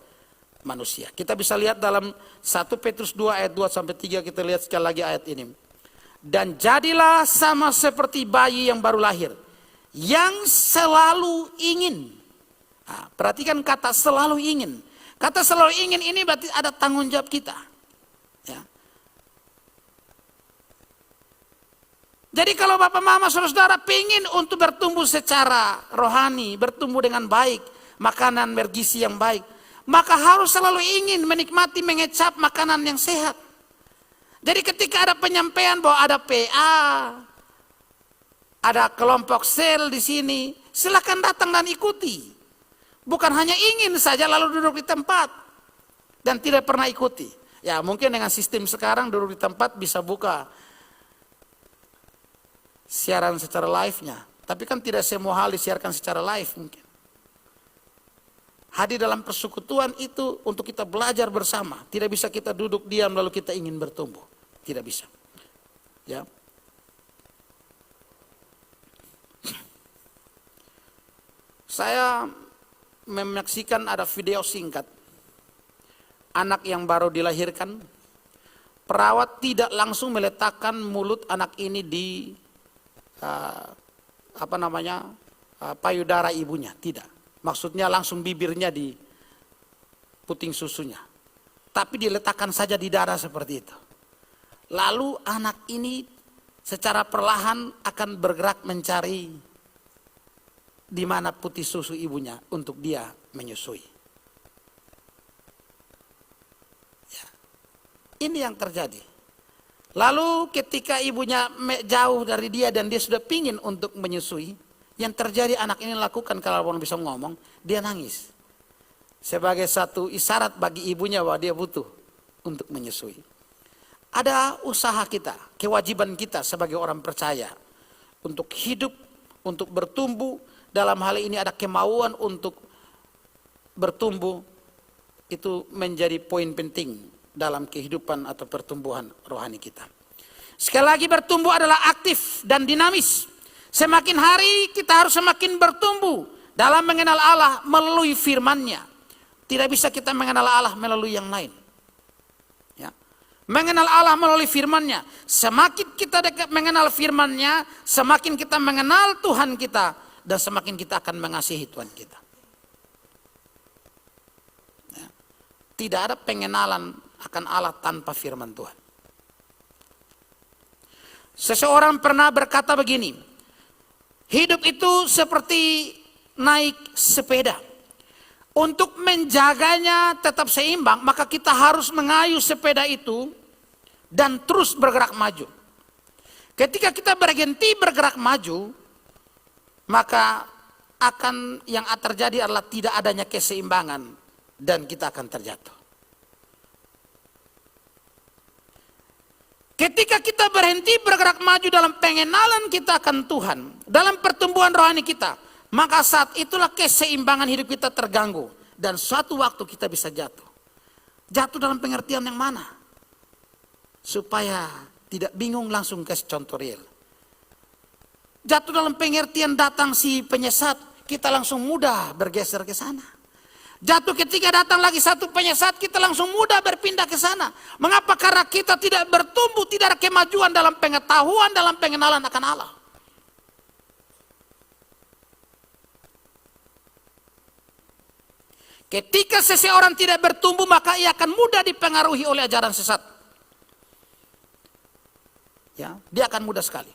manusia. Kita bisa lihat dalam 1 Petrus 2 ayat 2-3, kita lihat sekali lagi ayat ini. Dan jadilah sama seperti bayi yang baru lahir, yang selalu ingin. Nah, perhatikan kata selalu ingin. Kata selalu ingin ini berarti ada tanggung jawab kita. Ya. Jadi kalau bapak mama saudara pingin untuk bertumbuh secara rohani, bertumbuh dengan baik, makanan bergizi yang baik, maka harus selalu ingin menikmati, mengecap makanan yang sehat. Jadi ketika ada penyampaian bahwa ada PA, ada kelompok sel di sini, silakan datang dan ikuti. Bukan hanya ingin saja lalu duduk di tempat dan tidak pernah ikuti. Ya mungkin dengan sistem sekarang duduk di tempat bisa buka siaran secara live-nya. Tapi kan tidak semua hal disiarkan secara live mungkin. Hadir dalam persekutuan itu untuk kita belajar bersama. Tidak bisa kita duduk diam lalu kita ingin bertumbuh. Tidak bisa. Ya. Saya menyaksikan ada video singkat. Anak yang baru dilahirkan, perawat tidak langsung meletakkan mulut anak ini di payudara ibunya, tidak. Maksudnya langsung bibirnya di puting susunya. Tapi diletakkan saja di dada seperti itu. Lalu anak ini secara perlahan akan bergerak mencari di mana putih susu ibunya untuk dia menyusui. Ya. Ini yang terjadi. Lalu ketika ibunya jauh dari dia dan dia sudah pingin untuk menyusui, yang terjadi anak ini lakukan, kalau orang bisa ngomong, dia nangis. Sebagai satu isyarat bagi ibunya bahwa dia butuh untuk menyusui. Ada usaha kita, kewajiban kita sebagai orang percaya untuk hidup, untuk bertumbuh. Dalam hal ini ada kemauan untuk bertumbuh, itu menjadi poin penting dalam kehidupan atau pertumbuhan rohani kita. Sekali lagi, bertumbuh adalah aktif dan dinamis. Semakin hari kita harus semakin bertumbuh dalam mengenal Allah melalui firman-Nya. Tidak bisa kita mengenal Allah melalui yang lain. Ya. Mengenal Allah melalui firman-Nya. Semakin kita dekat mengenal firman-Nya, semakin kita mengenal Tuhan kita, dan semakin kita akan mengasihi Tuhan kita. Ya. Tidak ada pengenalan akan Allah tanpa firman Tuhan. Seseorang pernah berkata begini, hidup itu seperti naik sepeda. Untuk menjaganya tetap seimbang, maka kita harus mengayuh sepeda itu dan terus bergerak maju. Ketika kita berhenti bergerak maju, maka yang terjadi adalah tidak adanya keseimbangan dan kita akan terjatuh. Ketika kita berhenti bergerak maju dalam pengenalan kita akan Tuhan, dalam pertumbuhan rohani kita, maka saat itulah keseimbangan hidup kita terganggu. Dan suatu waktu kita bisa jatuh. Jatuh dalam pengertian yang mana? Supaya tidak bingung, langsung kasih contoh real. Jatuh dalam pengertian datang si penyesat, kita langsung mudah bergeser ke sana. Jatuh ketika datang lagi satu penyesat, kita langsung mudah berpindah ke sana. Mengapa? Karena kita tidak bertumbuh, tidak ada kemajuan dalam pengetahuan, dalam pengenalan akan Allah. Ketika seseorang tidak bertumbuh, maka ia akan mudah dipengaruhi oleh ajaran sesat. Ya, dia akan mudah sekali.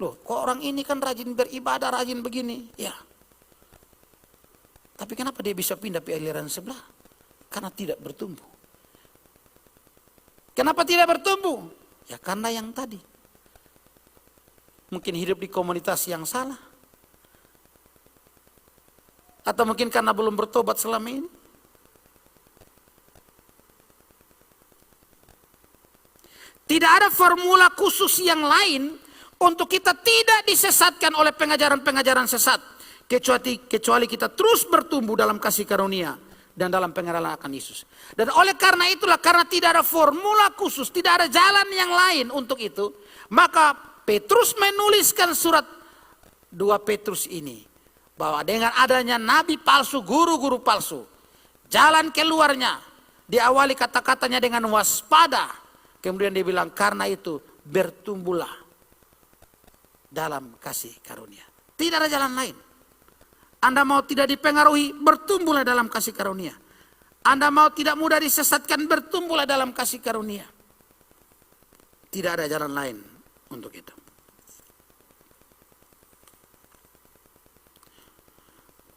Loh, kok orang ini kan rajin beribadah, rajin begini. Ya. Tapi kenapa dia bisa pindah ke aliran sebelah? Karena tidak bertumbuh. Kenapa tidak bertumbuh? Ya karena yang tadi. Mungkin hidup di komunitas yang salah. Atau mungkin karena belum bertobat selama ini. Tidak ada formula khusus yang lain untuk kita tidak disesatkan oleh pengajaran-pengajaran sesat. Kecuali kita terus bertumbuh dalam kasih karunia dan dalam pengenalan akan Yesus. Dan oleh karena itulah, karena tidak ada formula khusus, tidak ada jalan yang lain untuk itu, maka Petrus menuliskan surat 2 Petrus ini. Bahwa dengan adanya nabi palsu, guru-guru palsu, jalan keluarnya diawali kata-katanya dengan waspada. Kemudian dia bilang, karena itu bertumbuhlah dalam kasih karunia. Tidak ada jalan lain. Anda mau tidak dipengaruhi, bertumbuhlah dalam kasih karunia. Anda mau tidak mudah disesatkan, bertumbuhlah dalam kasih karunia. Tidak ada jalan lain untuk itu.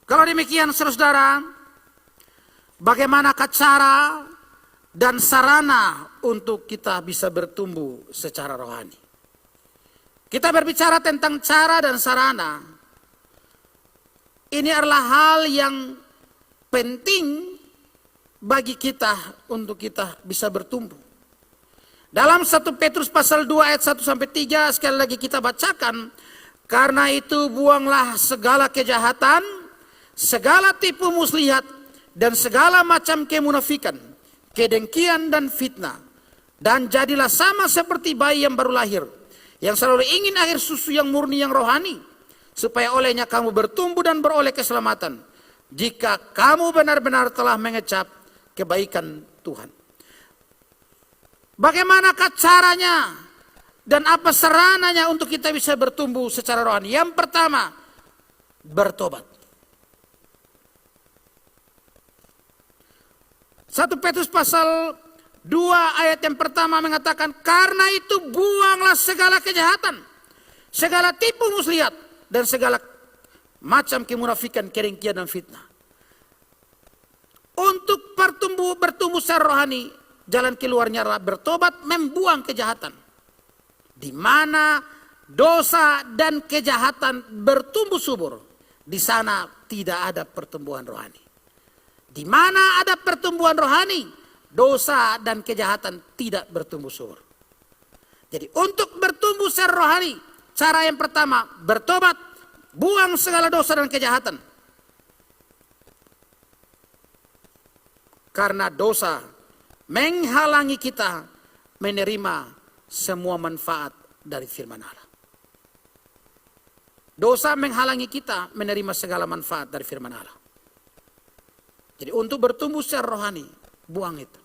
Kalau demikian, saudara, bagaimanakah cara dan sarana untuk kita bisa bertumbuh secara rohani? Kita berbicara tentang cara dan sarana. Ini adalah hal yang penting bagi kita untuk kita bisa bertumbuh. Dalam 1 Petrus pasal 2 ayat 1 sampai 3 sekali lagi kita bacakan, Karena itu buanglah segala kejahatan, segala tipu muslihat, dan segala macam kemunafikan, kedengkian dan fitnah. Dan jadilah sama seperti bayi yang baru lahir, yang selalu ingin air susu yang murni yang rohani, supaya olehnya kamu bertumbuh dan beroleh keselamatan, jika kamu benar-benar telah mengecap kebaikan Tuhan. Bagaimanakah caranya dan apa sarananya untuk kita bisa bertumbuh secara rohani? Yang pertama, bertobat. 1 Petrus pasal 2 ayat yang pertama mengatakan, karena itu buanglah segala kejahatan, segala tipu muslihat, dan segala macam kemunafikan, kedengkian dan fitnah. Untuk bertumbuh secara rohani, jalan keluarnya adalah bertobat, membuang kejahatan. Di mana dosa dan kejahatan bertumbuh subur, di sana tidak ada pertumbuhan rohani. Di mana ada pertumbuhan rohani, dosa dan kejahatan tidak bertumbuh subur. Jadi untuk bertumbuh secara rohani, cara yang pertama bertobat, buang segala dosa dan kejahatan. Karena dosa menghalangi kita menerima semua manfaat dari firman Allah. Dosa menghalangi kita menerima segala manfaat dari firman Allah. Jadi untuk bertumbuh secara rohani, buang itu.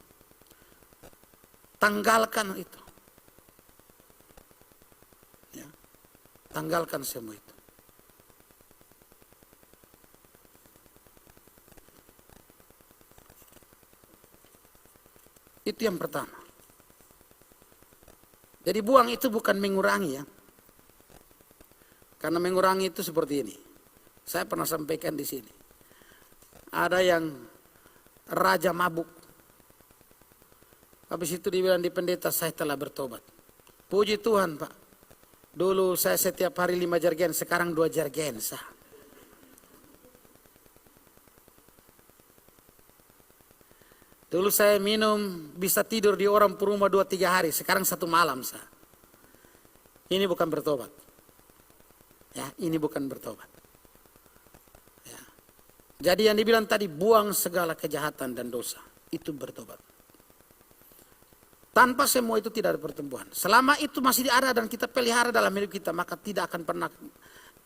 Tanggalkan itu. Ya. Tanggalkan semua itu. Itu yang pertama. Jadi buang itu bukan mengurangi ya. Karena mengurangi itu seperti ini. Saya pernah sampaikan di sini. Ada yang raja mabuk. Habis itu dibilang di pendeta, saya telah bertobat. Puji Tuhan Pak. Dulu saya setiap hari 5 jargen, sekarang 2 jargen sah. Dulu saya minum bisa tidur di orang per rumah 2-3 hari, sekarang 1 malam sah. Ini bukan bertobat. Ya, ini bukan bertobat. Ya. Jadi yang dibilang tadi, buang segala kejahatan dan dosa, itu bertobat. Tanpa semua itu tidak ada pertumbuhan. Selama itu masih ada dan kita pelihara dalam hidup kita, maka tidak akan pernah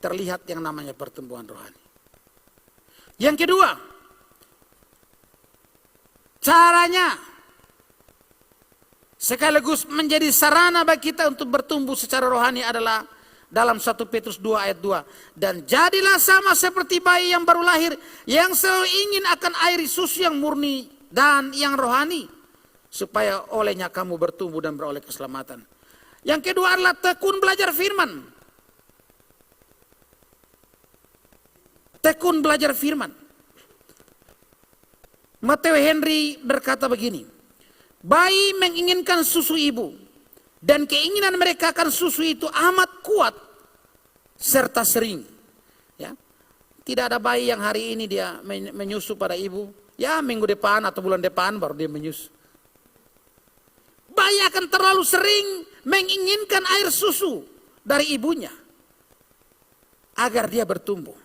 terlihat yang namanya pertumbuhan rohani. Yang kedua, caranya sekaligus menjadi sarana bagi kita untuk bertumbuh secara rohani adalah dalam 1 Petrus 2 ayat 2. Dan jadilah sama seperti bayi yang baru lahir, yang selalu ingin akan air susu yang murni dan yang rohani, supaya olehnya kamu bertumbuh dan beroleh keselamatan. Yang kedua adalah tekun belajar firman. Tekun belajar firman. Matteo Henry berkata begini, bayi menginginkan susu ibu, dan keinginan mereka akan susu itu amat kuat serta sering. Ya. Tidak ada bayi yang hari ini dia menyusu pada ibu, ya minggu depan atau bulan depan baru dia menyusu. Bayi akan terlalu sering menginginkan air susu dari ibunya agar dia bertumbuh.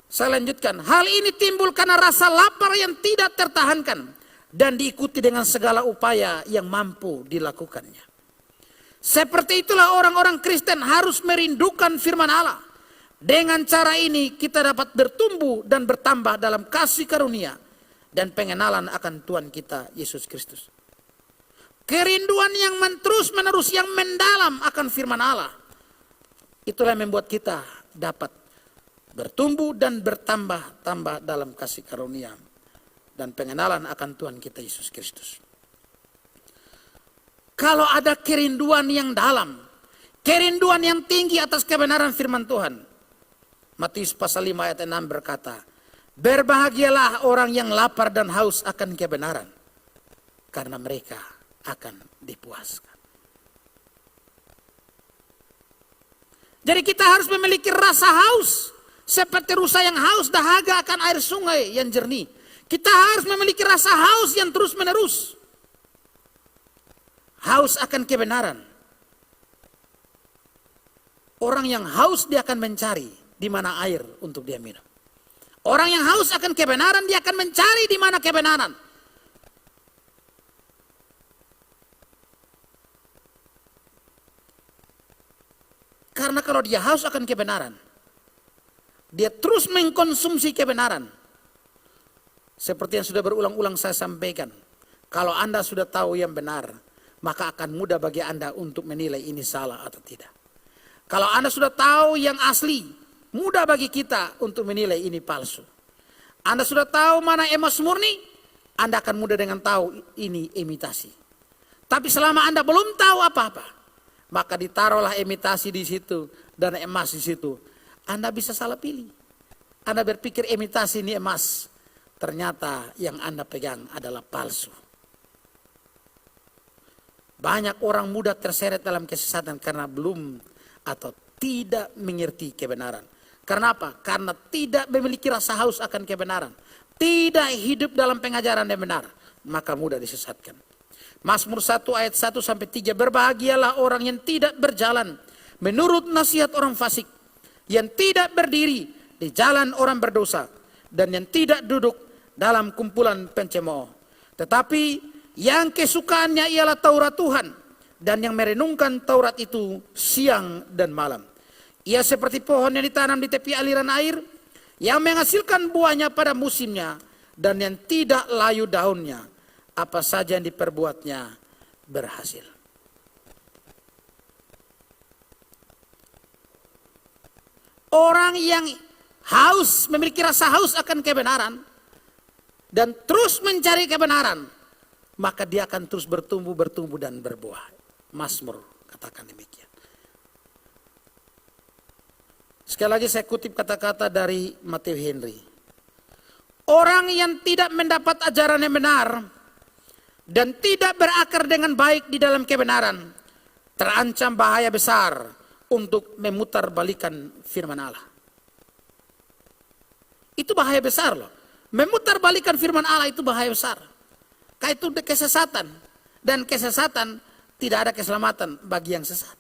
Saya lanjutkan, hal ini timbul karena rasa lapar yang tidak tertahankan dan diikuti dengan segala upaya yang mampu dilakukannya. Seperti itulah orang-orang Kristen harus merindukan firman Allah. Dengan cara ini kita dapat bertumbuh dan bertambah dalam kasih karunia dan pengenalan akan Tuhan kita Yesus Kristus. Kerinduan yang terus-menerus, yang mendalam akan firman Allah, itulah yang membuat kita dapat bertumbuh dan bertambah-tambah dalam kasih karunia dan pengenalan akan Tuhan kita Yesus Kristus. Kalau ada kerinduan yang dalam, kerinduan yang tinggi atas kebenaran firman Tuhan, Matius pasal 5 ayat 6 berkata, berbahagialah orang yang lapar dan haus akan kebenaran, karena mereka akan dipuaskan. Jadi kita harus memiliki rasa haus, seperti rusa yang haus dahaga akan air sungai yang jernih. Kita harus memiliki rasa haus yang terus menerus. Haus akan kebenaran. Orang yang haus dia akan mencari di mana air untuk dia minum. Orang yang haus akan kebenaran dia akan mencari di mana kebenaran. Karena kalau dia haus akan kebenaran, dia terus mengkonsumsi kebenaran. Seperti yang sudah berulang-ulang saya sampaikan, kalau Anda sudah tahu yang benar, maka akan mudah bagi Anda untuk menilai ini salah atau tidak. Kalau Anda sudah tahu yang asli, mudah bagi kita untuk menilai ini palsu. Anda sudah tahu mana emas murni, Anda akan mudah dengan tahu ini imitasi. Tapi selama Anda belum tahu apa-apa, maka ditaruhlah imitasi di situ dan emas di situ. Anda bisa salah pilih. Anda berpikir imitasi ini emas, ternyata yang Anda pegang adalah palsu. Banyak orang mudah terseret dalam kesesatan karena belum atau tidak mengerti kebenaran. Karena apa? Karena tidak memiliki rasa haus akan kebenaran. Tidak hidup dalam pengajaran yang benar, maka mudah disesatkan. Mazmur 1 ayat 1 sampai 3, berbahagialah orang yang tidak berjalan menurut nasihat orang fasik, yang tidak berdiri di jalan orang berdosa, dan yang tidak duduk dalam kumpulan pencemooh. Tetapi yang kesukaannya ialah Taurat Tuhan, dan yang merenungkan Taurat itu siang dan malam. Ia seperti pohon yang ditanam di tepi aliran air, yang menghasilkan buahnya pada musimnya, dan yang tidak layu daunnya. Apa saja yang diperbuatnya berhasil. Orang yang haus, memiliki rasa haus akan kebenaran, dan terus mencari kebenaran, maka dia akan terus bertumbuh dan berbuah. Mazmur katakan demikian. Sekali lagi saya kutip kata-kata dari Matthew Henry. Orang yang tidak mendapat ajaran yang benar dan tidak berakar dengan baik di dalam kebenaran, terancam bahaya besar untuk memutarbalikkan firman Allah. Itu bahaya besar loh. Memutarbalikkan firman Allah itu bahaya besar. Karena itu kesesatan. Dan kesesatan tidak ada keselamatan bagi yang sesat.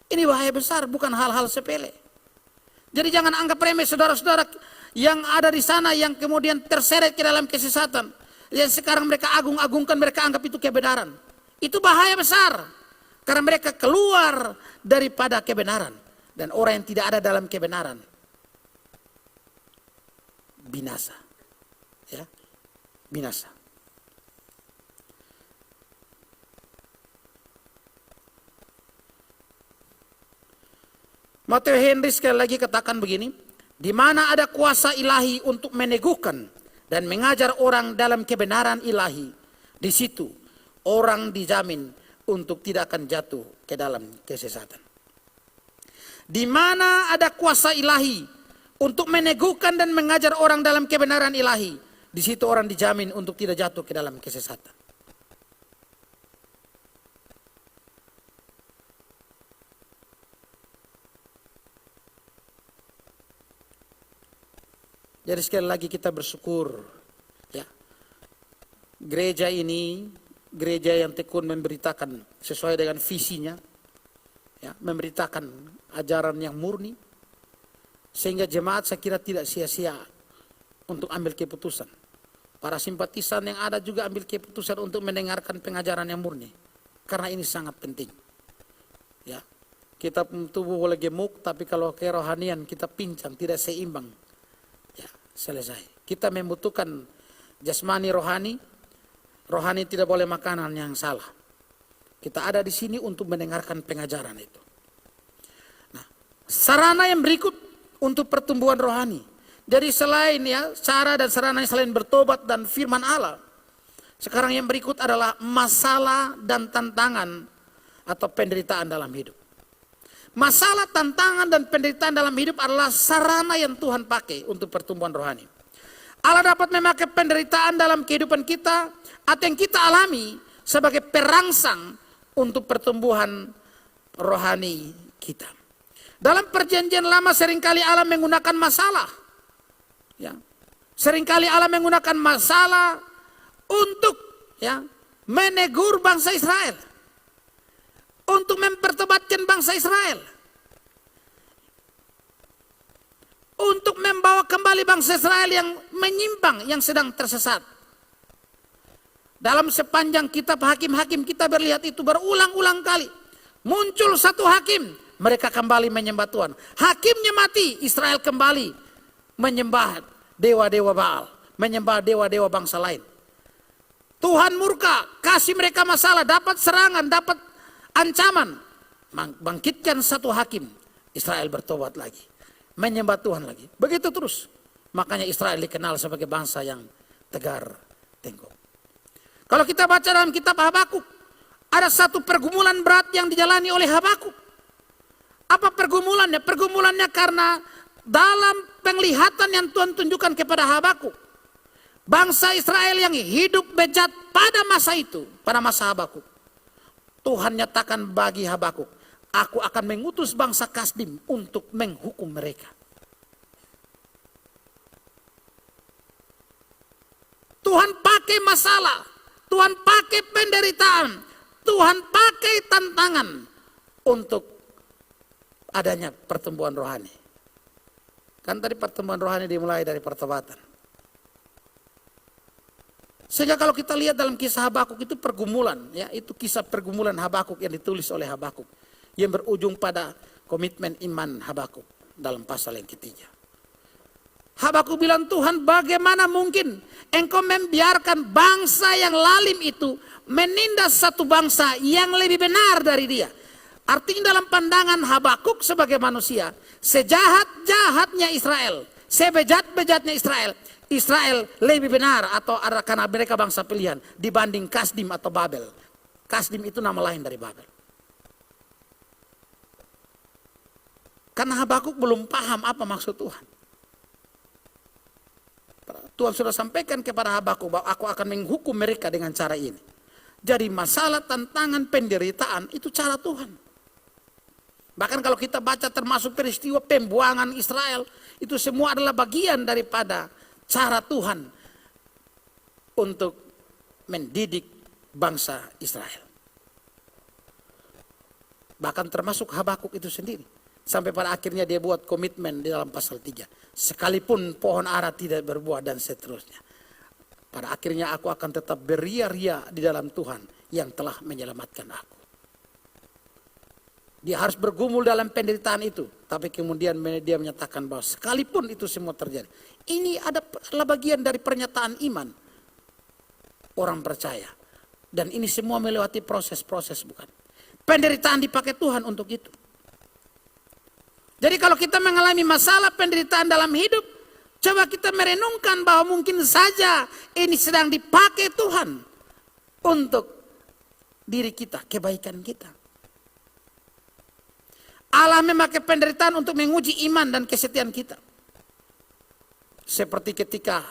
Ini bahaya besar, bukan hal-hal sepele. Jadi jangan anggap remeh saudara-saudara yang ada di sana yang kemudian terseret ke dalam kesesatan. Yang sekarang mereka agung-agungkan, mereka anggap itu kebenaran. Itu bahaya besar. Karena mereka keluar daripada kebenaran. Dan orang yang tidak ada dalam kebenaran, binasa. Ya, binasa. Matthew Henry sekali lagi katakan begini, di mana ada kuasa ilahi untuk meneguhkan dan mengajar orang dalam kebenaran ilahi, di situ orang dijamin untuk tidak akan jatuh ke dalam kesesatan. Di mana ada kuasa ilahi untuk meneguhkan dan mengajar orang dalam kebenaran ilahi, di situ orang dijamin untuk tidak jatuh ke dalam kesesatan. Jadi sekali lagi kita bersyukur, ya, gereja ini gereja yang tekun memberitakan sesuai dengan visinya, ya, memberitakan ajaran yang murni, sehingga jemaat saya kira tidak sia-sia untuk ambil keputusan. Para simpatisan yang ada juga ambil keputusan untuk mendengarkan pengajaran yang murni, karena ini sangat penting. Ya, kita tubuh boleh gemuk, tapi kalau kerohanian kita pincang, tidak seimbang. Selesai. Kita membutuhkan jasmani rohani. Rohani tidak boleh makanan yang salah. Kita ada di sini untuk mendengarkan pengajaran itu. Nah, sarana yang berikut untuk pertumbuhan rohani. Jadi selain ya cara dan sarana selain bertobat dan firman Allah, sekarang yang berikut adalah masalah dan tantangan atau penderitaan dalam hidup. Masalah, tantangan, dan penderitaan dalam hidup adalah sarana yang Tuhan pakai untuk pertumbuhan rohani. Allah dapat memakai penderitaan dalam kehidupan kita atau yang kita alami sebagai perangsang untuk pertumbuhan rohani kita. Dalam perjanjian lama seringkali Allah menggunakan masalah. Ya. Seringkali Allah menggunakan masalah untuk ya, menegur bangsa Israel. Untuk mempertobatkan bangsa Israel. untuk membawa kembali bangsa Israel yang menyimpang, yang sedang tersesat. Dalam sepanjang kitab Hakim-Hakim kita berlihat itu berulang-ulang kali. Muncul satu hakim, mereka kembali menyembah Tuhan. Hakimnya mati, Israel kembali menyembah dewa-dewa Baal, menyembah dewa-dewa bangsa lain. Tuhan murka, kasih mereka masalah, dapat serangan, dapat ancaman. Bangkitkan satu hakim, Israel bertobat lagi, menyembah Tuhan lagi. Begitu terus. Makanya Israel dikenal sebagai bangsa yang tegar tengkuk. Kalau kita baca dalam kitab Habakuk, ada satu pergumulan berat yang dijalani oleh Habakuk. Apa pergumulannya? Pergumulannya karena dalam penglihatan yang Tuhan tunjukkan kepada Habakuk, bangsa Israel yang hidup bejat pada masa itu, pada masa Habakuk, Tuhan nyatakan bagi Habakuk, aku akan mengutus bangsa Kasdim untuk menghukum mereka. Tuhan pakai masalah, Tuhan pakai penderitaan, Tuhan pakai tantangan untuk adanya pertumbuhan rohani. Kan tadi pertumbuhan rohani dimulai dari pertobatan. Sehingga kalau kita lihat dalam kisah Habakuk itu pergumulan, ya, itu kisah pergumulan Habakuk yang ditulis oleh Habakuk yang berujung pada komitmen iman Habakuk dalam pasal yang ketiga. Habakuk bilang, Tuhan, bagaimana mungkin engkau membiarkan bangsa yang lalim itu menindas satu bangsa yang lebih benar dari dia. Artinya dalam pandangan Habakuk sebagai manusia, sejahat-jahatnya Israel, sebejat-bejatnya Israel, Israel lebih benar atau karena mereka bangsa pilihan dibanding Kasdim atau Babel. Kasdim itu nama lain dari Babel. Karena Habakuk belum paham apa maksud Tuhan. Tuhan sudah sampaikan kepada Habakuk bahwa aku akan menghukum mereka dengan cara ini. Jadi masalah, tantangan, penderitaan itu cara Tuhan. Bahkan kalau kita baca termasuk peristiwa pembuangan Israel, itu semua adalah bagian daripada cara Tuhan untuk mendidik bangsa Israel. Bahkan termasuk Habakuk itu sendiri. Sampai pada akhirnya dia buat komitmen di dalam pasal 3. Sekalipun pohon ara tidak berbuah dan seterusnya. Pada akhirnya aku akan tetap beria-ria di dalam Tuhan yang telah menyelamatkan aku. Dia harus bergumul dalam penderitaan itu. Tapi kemudian dia menyatakan bahwa sekalipun itu semua terjadi. Ini adalah bagian dari pernyataan iman orang percaya. Dan ini semua melewati proses-proses, bukan? Penderitaan dipakai Tuhan untuk itu. Jadi kalau kita mengalami masalah penderitaan dalam hidup, coba kita merenungkan bahwa mungkin saja ini sedang dipakai Tuhan untuk diri kita, kebaikan kita. Allah memakai penderitaan untuk menguji iman dan kesetiaan kita. Seperti ketika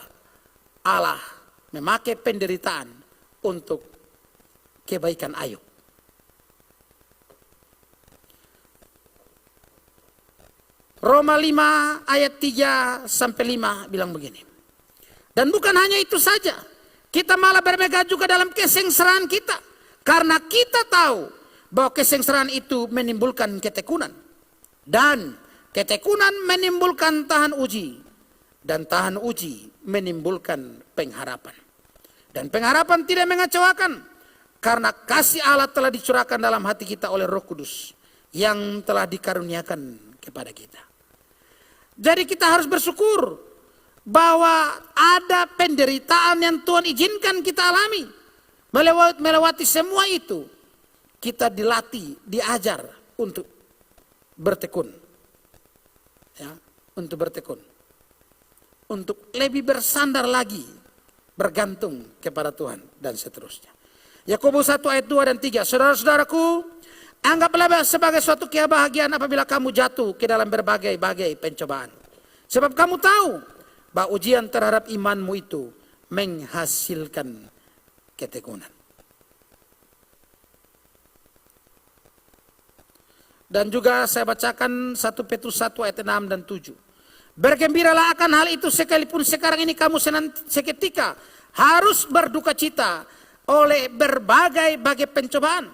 Allah memakai penderitaan untuk kebaikan Ayub. Roma 5 ayat 3 sampai 5 bilang begini. Dan bukan hanya itu saja, kita malah bermegah juga dalam kesengsaraan kita. Karena kita tahu bahwa kesengsaraan itu menimbulkan ketekunan. Dan ketekunan menimbulkan tahan uji. Dan tahan uji menimbulkan pengharapan. Dan pengharapan tidak mengecewakan. Karena kasih Allah telah dicurahkan dalam hati kita oleh Roh Kudus. Yang telah dikaruniakan kepada kita. Jadi kita harus bersyukur bahwa ada penderitaan yang Tuhan izinkan kita alami. Melewati semua itu, kita dilatih, diajar untuk bertekun. Ya, untuk bertekun. Untuk lebih bersandar lagi, bergantung kepada Tuhan dan seterusnya. Yakobus 1 ayat 2 dan 3. Saudara-saudaraku, anggaplah sebagai suatu kebahagiaan apabila kamu jatuh ke dalam berbagai-bagai pencobaan. Sebab kamu tahu bahwa ujian terhadap imanmu itu menghasilkan ketekunan. Dan juga saya bacakan 1 Petrus 1 ayat 6 dan 7. Bergembiralah akan hal itu sekalipun sekarang ini kamu seketika harus berduka cita oleh berbagai-bagai pencobaan.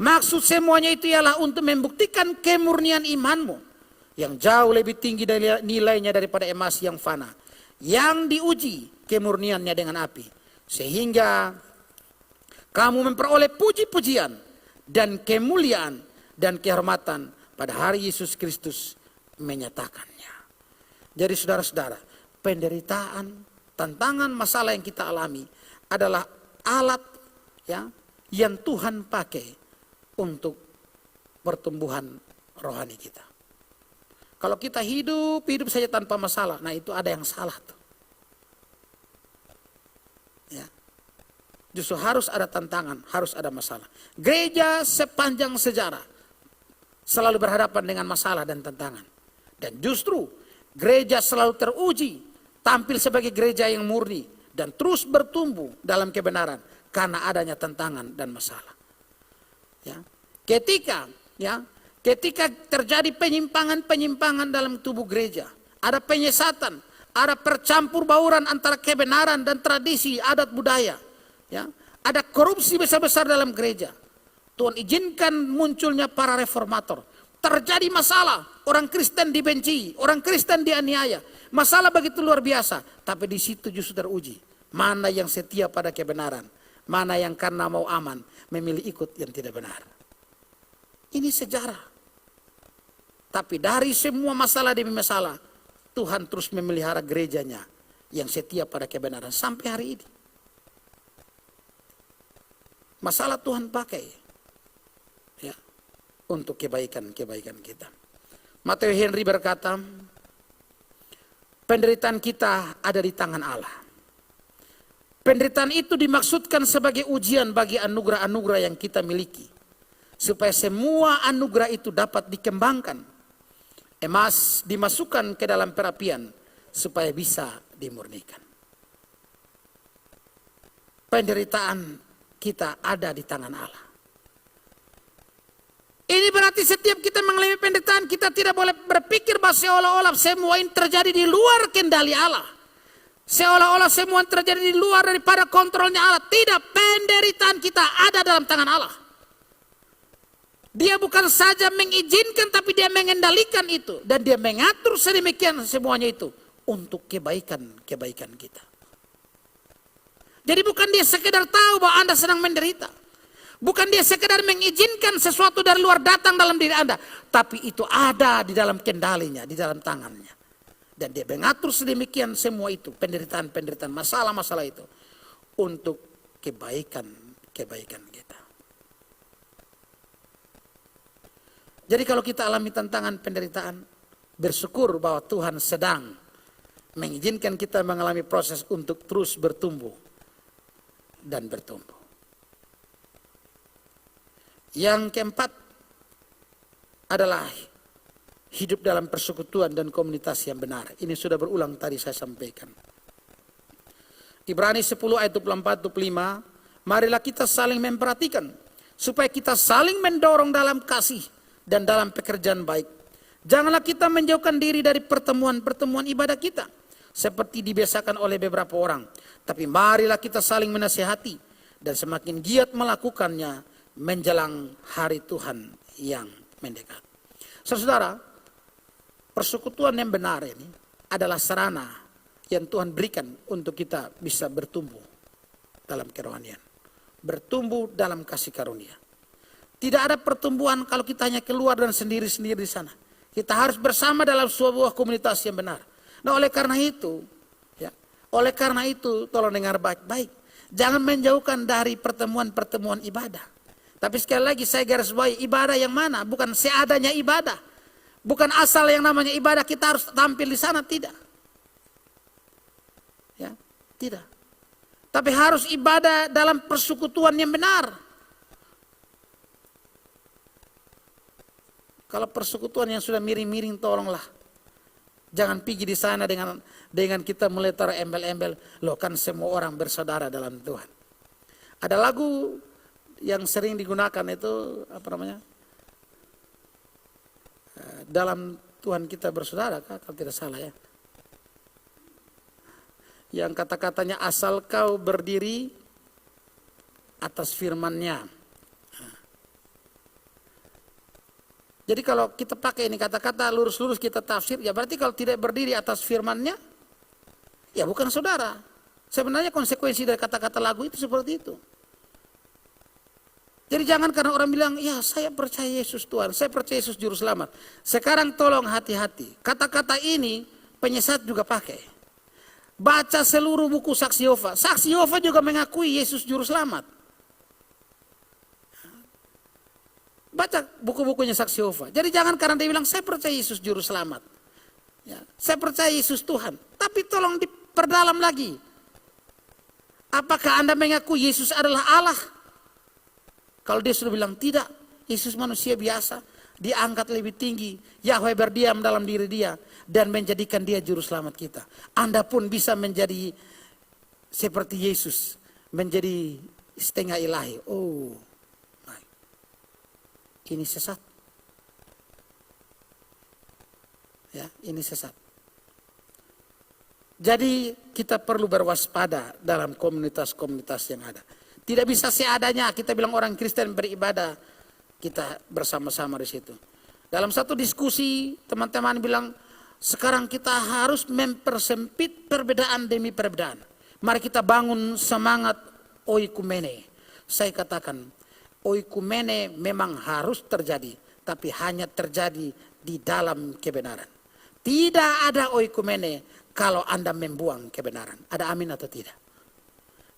Maksud semuanya itu ialah untuk membuktikan kemurnian imanmu. yang jauh lebih tinggi dari nilainya daripada emas yang fana, yang diuji kemurniannya dengan api, sehingga kamu memperoleh puji-pujian dan kemuliaan dan kehormatan pada hari Yesus Kristus menyatakannya. Jadi saudara-saudara, penderitaan, tantangan, masalah yang kita alami adalah alat ya yang Tuhan pakai untuk pertumbuhan rohani kita. Kalau kita hidup saja tanpa masalah, nah itu ada yang salah tuh. Ya. Justru harus ada tantangan, harus ada masalah. Gereja sepanjang sejarah selalu berhadapan dengan masalah dan tantangan. Dan justru gereja selalu teruji, tampil sebagai gereja yang murni dan terus bertumbuh dalam kebenaran karena adanya tantangan dan masalah. Ya. Ketika terjadi penyimpangan-penyimpangan dalam tubuh gereja, ada penyesatan, ada percampur bauran antara kebenaran dan tradisi, adat budaya, ya, ada korupsi besar-besar dalam gereja. Tuhan izinkan munculnya para reformator. Terjadi masalah, orang Kristen dibenci, orang Kristen dianiaya. Masalah begitu luar biasa, tapi di situ justru teruji mana yang setia pada kebenaran, mana yang karena mau aman memilih ikut yang tidak benar. Ini sejarah. Tapi dari semua masalah demi masalah, Tuhan terus memelihara gerejanya yang setia pada kebenaran sampai hari ini. Masalah Tuhan pakai ya, untuk kebaikan-kebaikan kita. Matthew Henry berkata, penderitaan kita ada di tangan Allah. Penderitaan itu dimaksudkan sebagai ujian bagi anugerah-anugerah yang kita miliki, supaya semua anugerah itu dapat dikembangkan. Emas dimasukkan ke dalam perapian supaya bisa dimurnikan. Penderitaan kita ada di tangan Allah. Ini berarti setiap kita mengalami penderitaan, kita tidak boleh berpikir bahwa seolah-olah semua ini terjadi di luar kendali Allah. Seolah-olah semua terjadi di luar daripada kontrolnya Allah. Tidak, penderitaan kita ada dalam tangan Allah. Dia bukan saja mengizinkan, tapi dia mengendalikan itu. Dan dia mengatur sedemikian semuanya itu untuk kebaikan-kebaikan kita. Jadi bukan dia sekedar tahu bahwa Anda sedang menderita. Bukan dia sekedar mengizinkan sesuatu dari luar datang dalam diri Anda. Tapi itu ada di dalam kendalinya, di dalam tangannya. Dan dia mengatur sedemikian semua itu, penderitaan-penderitaan, masalah-masalah itu. Untuk kebaikan-kebaikan kita. Jadi kalau kita alami tantangan penderitaan, bersyukur bahwa Tuhan sedang mengizinkan kita mengalami proses untuk terus bertumbuh dan bertumbuh. Yang keempat adalah hidup dalam persekutuan dan komunitas yang benar. Ini sudah berulang tadi saya sampaikan. Ibrani 10 ayat 24-25, marilah kita saling memperhatikan supaya kita saling mendorong dalam kasih dan dalam pekerjaan baik. Janganlah kita menjauhkan diri dari pertemuan-pertemuan ibadah kita, seperti dibiasakan oleh beberapa orang. Tapi marilah kita saling menasihati dan semakin giat melakukannya menjelang hari Tuhan yang mendekat. Saudara, persekutuan yang benar ini adalah sarana yang Tuhan berikan untuk kita bisa bertumbuh dalam kerohanian. Bertumbuh dalam kasih karunia. Tidak ada pertumbuhan kalau kita hanya keluar dan sendiri-sendiri di sana. Kita harus bersama dalam sebuah komunitas yang benar. Nah oleh karena itu, tolong dengar baik-baik. Jangan menjauhkan dari pertemuan-pertemuan ibadah. Tapi sekali lagi saya garis bawahi, ibadah yang mana? Bukan seadanya ibadah. Bukan asal yang namanya ibadah kita harus tampil di sana, tidak. Ya, tidak. Tapi harus ibadah dalam persekutuan yang benar. Kalau persekutuan yang sudah miring-miring, tolonglah. Jangan pergi di sana dengan kita mulai terembel-embel. Loh kan semua orang bersaudara dalam Tuhan. Ada lagu yang sering digunakan itu, apa namanya? Dalam Tuhan kita bersaudara, kalau tidak salah ya. Yang kata-katanya asal kau berdiri atas firman-Nya. Jadi kalau kita pakai ini kata-kata lurus-lurus kita tafsir, ya berarti kalau tidak berdiri atas firman-Nya, ya bukan saudara. Sebenarnya konsekuensi dari kata-kata lagu itu seperti itu. Jadi jangan karena orang bilang, ya saya percaya Yesus Tuhan, saya percaya Yesus Juru Selamat. Sekarang tolong hati-hati. Kata-kata ini penyesat juga pakai. Baca seluruh buku Saksi Yehova. Saksi Yehova juga mengakui Yesus Juru Selamat. Baca buku-bukunya Saksi Yehova. Jadi jangan karena dia bilang, saya percaya Yesus Juru Selamat. Ya, saya percaya Yesus Tuhan. Tapi tolong diperdalam lagi. Apakah Anda mengakui Yesus adalah Allah? Kalau dia sudah bilang tidak, Yesus manusia biasa, dia angkat lebih tinggi, Yahweh berdiam dalam diri dia, dan menjadikan dia Juru Selamat kita. Anda pun bisa menjadi seperti Yesus, menjadi setengah ilahi. Oh, ini sesat. Ya, ini sesat. Jadi kita perlu berwaspada dalam komunitas-komunitas yang ada. Tidak bisa seadanya kita bilang orang Kristen beribadah, kita bersama-sama di situ. Dalam satu diskusi teman-teman bilang, sekarang kita harus mempersempit perbedaan demi perbedaan. Mari kita bangun semangat oikumene. Saya katakan, oikumene memang harus terjadi, tapi hanya terjadi di dalam kebenaran. Tidak ada oikumene kalau Anda membuang kebenaran. Ada amin atau tidak?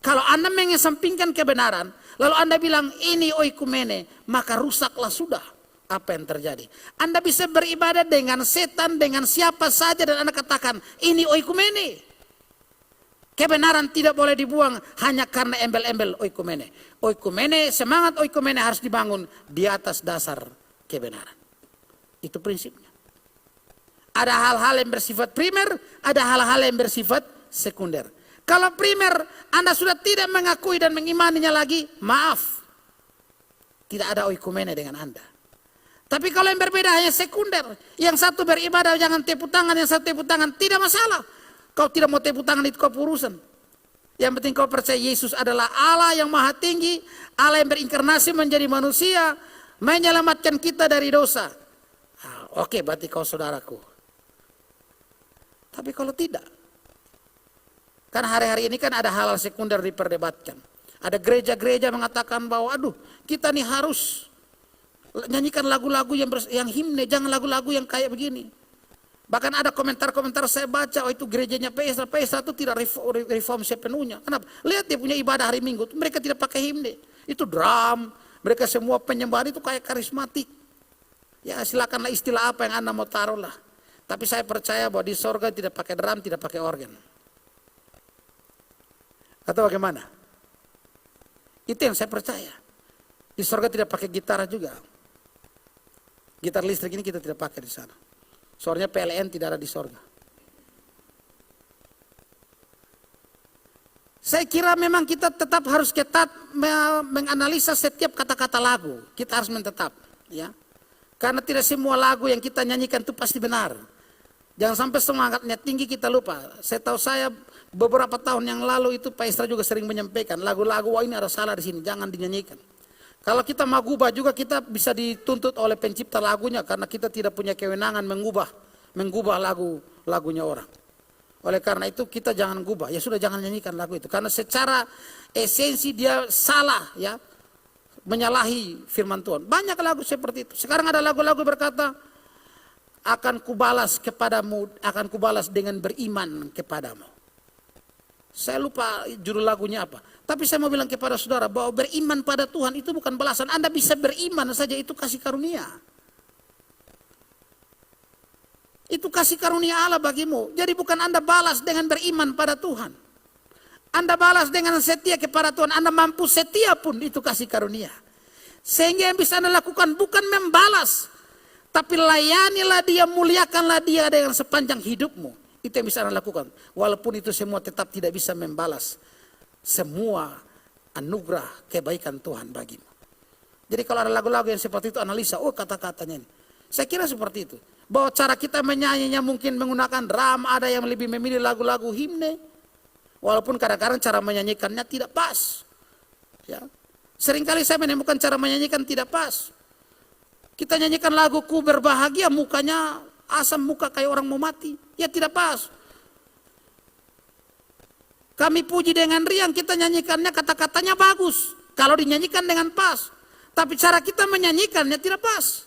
Kalau Anda mengesampingkan kebenaran, lalu Anda bilang ini oikumene, maka rusaklah sudah apa yang terjadi. Anda bisa beribadah dengan setan, dengan siapa saja, dan Anda katakan ini oikumene. Kebenaran tidak boleh dibuang hanya karena embel-embel oikumene. Oikumene, semangat oikumene harus dibangun di atas dasar kebenaran. Itu prinsipnya. Ada hal-hal yang bersifat primer, ada hal-hal yang bersifat sekunder. Kalau primer Anda sudah tidak mengakui dan mengimaninya lagi, maaf. Tidak ada oikumene dengan Anda. Tapi kalau yang berbeda hanya sekunder, yang satu beribadah jangan tepuk tangan, yang satu tepuk tangan, tidak masalah. Kau tidak mau tepuk tangan itu kau urusan. Yang penting kau percaya Yesus adalah Allah yang maha tinggi, Allah yang berinkarnasi menjadi manusia, menyelamatkan kita dari dosa. Oke, berarti kau saudaraku. Tapi kalau tidak, kan hari-hari ini kan ada hal-hal sekunder diperdebatkan. Ada gereja-gereja mengatakan bahwa aduh kita nih harus nyanyikan lagu-lagu yang himne, jangan lagu-lagu yang kayak begini. Bahkan ada komentar-komentar saya baca, oh itu gerejanya PSA itu tidak reform sepenuhnya. Kenapa? Lihat dia punya ibadah hari Minggu, mereka tidak pakai himne. Itu drum, mereka semua penyembahan itu kayak karismatik. Ya silakanlah istilah apa yang Anda mau taruh lah. Tapi saya percaya bahwa di sorga tidak pakai drum, tidak pakai organ. Atau bagaimana? Itu yang saya percaya. Di sorga tidak pakai gitar juga. Gitar listrik ini kita tidak pakai di sana. Soalnya PLN tidak ada di sorga. Saya kira memang kita tetap harus ketat menganalisa setiap kata-kata lagu. Kita harus mentetap, ya. Karena tidak semua lagu yang kita nyanyikan itu pasti benar. Jangan sampai semangatnya tinggi kita lupa. Saya tahu saya beberapa tahun yang lalu itu Pak Isra juga sering menyampaikan lagu-lagu, wah ini ada salah di sini, jangan dinyanyikan. Kalau kita mau gubah juga kita bisa dituntut oleh pencipta lagunya karena kita tidak punya kewenangan mengubah lagunya orang. Oleh karena itu kita jangan gubah, ya sudah jangan nyanyikan lagu itu karena secara esensi dia salah, ya, menyalahi firman Tuhan. Banyak lagu seperti itu. Sekarang ada lagu-lagu berkata akan kubalas kepadamu, akan kubalas dengan beriman kepadamu. Saya lupa judul lagunya apa. Tapi saya mau bilang kepada saudara bahwa beriman pada Tuhan itu bukan balasan. Anda bisa beriman saja, itu kasih karunia. Itu kasih karunia Allah bagimu. Jadi bukan Anda balas dengan beriman pada Tuhan. Anda balas dengan setia kepada Tuhan. Anda mampu setia pun itu kasih karunia. Sehingga yang bisa Anda lakukan bukan membalas. Tapi layanilah dia, muliakanlah dia dengan sepanjang hidupmu. Itu yang bisa Anda lakukan. Walaupun itu semua tetap tidak bisa membalas semua anugerah kebaikan Tuhan bagimu. Jadi kalau ada lagu-lagu yang seperti itu analisa, oh kata-katanya ini. Saya kira seperti itu. Bahwa cara kita menyanyinya mungkin menggunakan drum, ada yang lebih memilih lagu-lagu himne. Walaupun kadang-kadang cara menyanyikannya tidak pas. Ya. Seringkali saya menemukan cara menyanyikan tidak pas. Kita nyanyikan lagu ku berbahagia, mukanya asam, muka kayak orang mau mati. Ya tidak pas. Kami puji dengan riang, kita nyanyikannya kata-katanya bagus. Kalau dinyanyikan dengan pas. Tapi cara kita menyanyikannya tidak pas.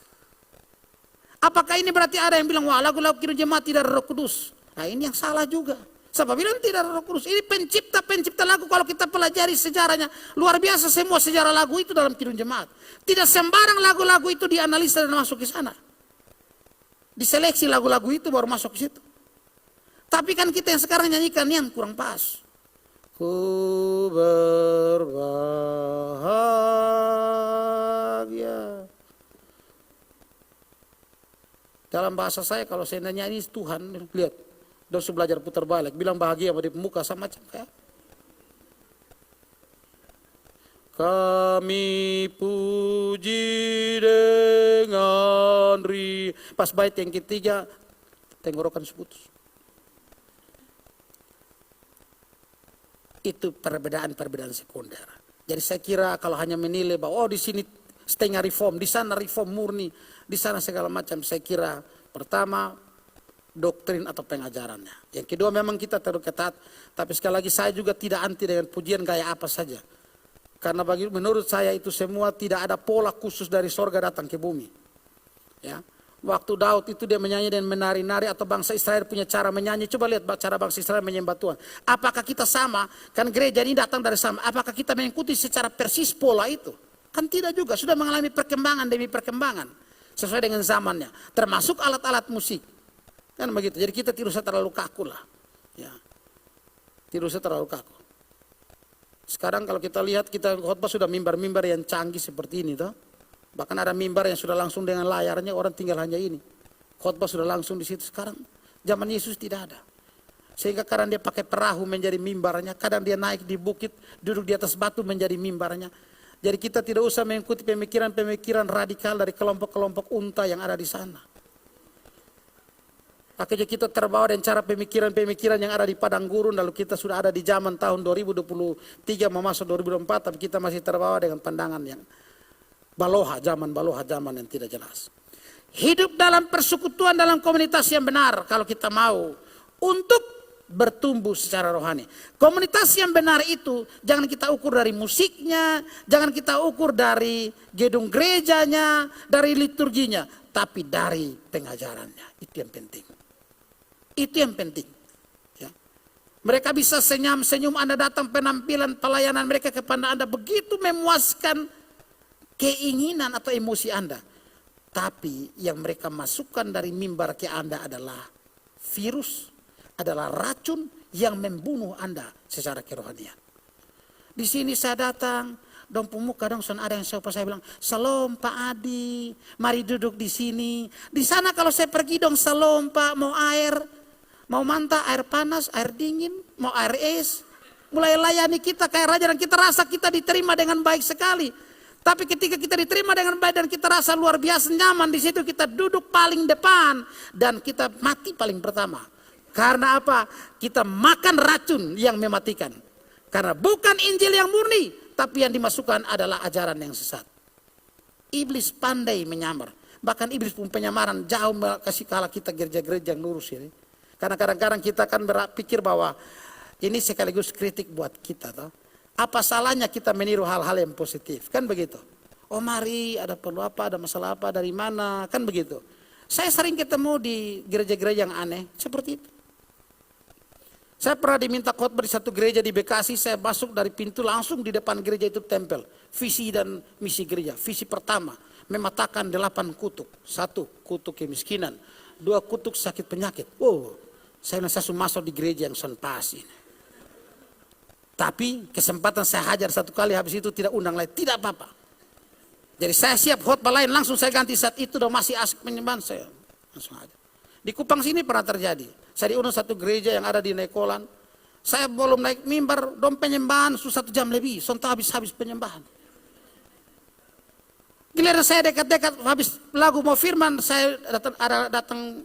Apakah ini berarti ada yang bilang, wah lagu-lagu Kidung Jemaat tidak ada Roh Kudus? Nah ini yang salah juga. Sebab bilang tidak ada Roh Kudus. Ini pencipta lagu, kalau kita pelajari sejarahnya, luar biasa semua sejarah lagu itu dalam Kidung Jemaat. Tidak sembarang lagu-lagu itu dianalisa dan masuk ke sana. Diseleksi lagu-lagu itu baru masuk ke situ. Tapi kan kita yang sekarang nyanyikan yang kurang pas. Ku berbahagia. Dalam bahasa saya kalau saya nanya ini Tuhan, lihat. Dosa belajar putar balik, bilang bahagia pada pemuka sama macam kayak. Kami puji dengan pas bait yang ketiga, tenggorokan seputus. Itu perbedaan-perbedaan sekunder. Jadi saya kira kalau hanya menilai bahwa di sini setengah reform, di sana reform murni, di sana segala macam, saya kira pertama doktrin atau pengajarannya. Yang kedua memang kita terlalu ketat, tapi sekali lagi saya juga tidak anti dengan pujian gaya apa saja. Karena menurut saya itu semua tidak ada pola khusus dari sorga datang ke bumi. Ya. Waktu Daud itu dia menyanyi dan menari-nari, atau bangsa Israel punya cara menyanyi. Coba lihat cara bangsa Israel menyembah Tuhan. Apakah kita sama? Kan gereja ini datang dari sama. Apakah kita mengikuti secara persis pola itu? Kan tidak juga. Sudah mengalami perkembangan demi perkembangan. Sesuai dengan zamannya. Termasuk alat-alat musik. Kan begitu. Jadi kita tidak usah terlalu kaku lah. Ya. Tidak usah terlalu kaku. Sekarang kalau kita lihat, kita khotbah sudah mimbar-mimbar yang canggih seperti ini. Toh. Bahkan ada mimbar yang sudah langsung dengan layarnya, orang tinggal hanya ini. Khotbah sudah langsung di situ. Sekarang zaman Yesus tidak ada. Sehingga kadang dia pakai perahu menjadi mimbarnya, kadang dia naik di bukit, duduk di atas batu menjadi mimbarnya. Jadi kita tidak usah mengikuti pemikiran-pemikiran radikal dari kelompok-kelompok unta yang ada di sana. Akhirnya kita terbawa dengan cara pemikiran-pemikiran yang ada di padang gurun, lalu kita sudah ada di zaman tahun 2023 mau masuk 2024, tapi kita masih terbawa dengan pandangan yang baloha, zaman yang tidak jelas. Hidup dalam persekutuan, dalam komunitas yang benar kalau kita mau untuk bertumbuh secara rohani. Komunitas yang benar itu jangan kita ukur dari musiknya, jangan kita ukur dari gedung gerejanya, dari liturginya, tapi dari pengajarannya. Itu yang penting. Itu yang penting. Ya. Mereka bisa senyum Anda datang penampilan pelayanan mereka kepada Anda begitu memuaskan keinginan atau emosi Anda. Tapi yang mereka masukkan dari mimbar ke Anda adalah virus, adalah racun yang membunuh Anda secara kerohanian. Di sini saya datang, dong pemuka dong, ada yang saya bilang, "Salam Pak Adi, mari duduk di sini." Di sana kalau saya pergi dong, "Salam Pak, mau air, mau manta, air panas, air dingin, mau air es." Mulai layani kita kayak raja dan kita rasa kita diterima dengan baik sekali. Tapi ketika kita diterima dengan baik dan kita rasa luar biasa nyaman, di situ kita duduk paling depan dan kita mati paling pertama. Karena apa? Kita makan racun yang mematikan. Karena bukan Injil yang murni, tapi yang dimasukkan adalah ajaran yang sesat. Iblis pandai menyamar. Bahkan iblis pun penyamaran jauh kasih kalah kita gereja-gereja yang lurus ini. Karena kadang-kadang kita kan berpikir bahwa ini sekaligus kritik buat kita, toh. Apa salahnya kita meniru hal-hal yang positif? Kan begitu. Oh mari, ada perlu apa, ada masalah apa, dari mana? Kan begitu. Saya sering ketemu di gereja-gereja yang aneh seperti itu. Saya pernah diminta khotbah di satu gereja di Bekasi, saya masuk dari pintu langsung di depan gereja itu tempel. Visi dan misi gereja. Visi pertama, mematakan 8 kutuk. 1, kutuk kemiskinan. 2, kutuk sakit penyakit. Oh, saya langsung masuk di gereja yang senpas ini. Tapi kesempatan saya hajar 1 kali, habis itu tidak undang lagi, tidak apa-apa. Jadi saya siap khotbah lain, langsung saya ganti saat itu, udah masih asik penyembahan saya. Langsung aja. Di Kupang sini pernah terjadi. Saya diundang satu gereja yang ada di Nekolan. Saya belum naik mimbar, dom penyembahan, 1 jam lebih. Sonto habis penyembahan. Giliran saya dekat-dekat, habis lagu mau firman, saya datang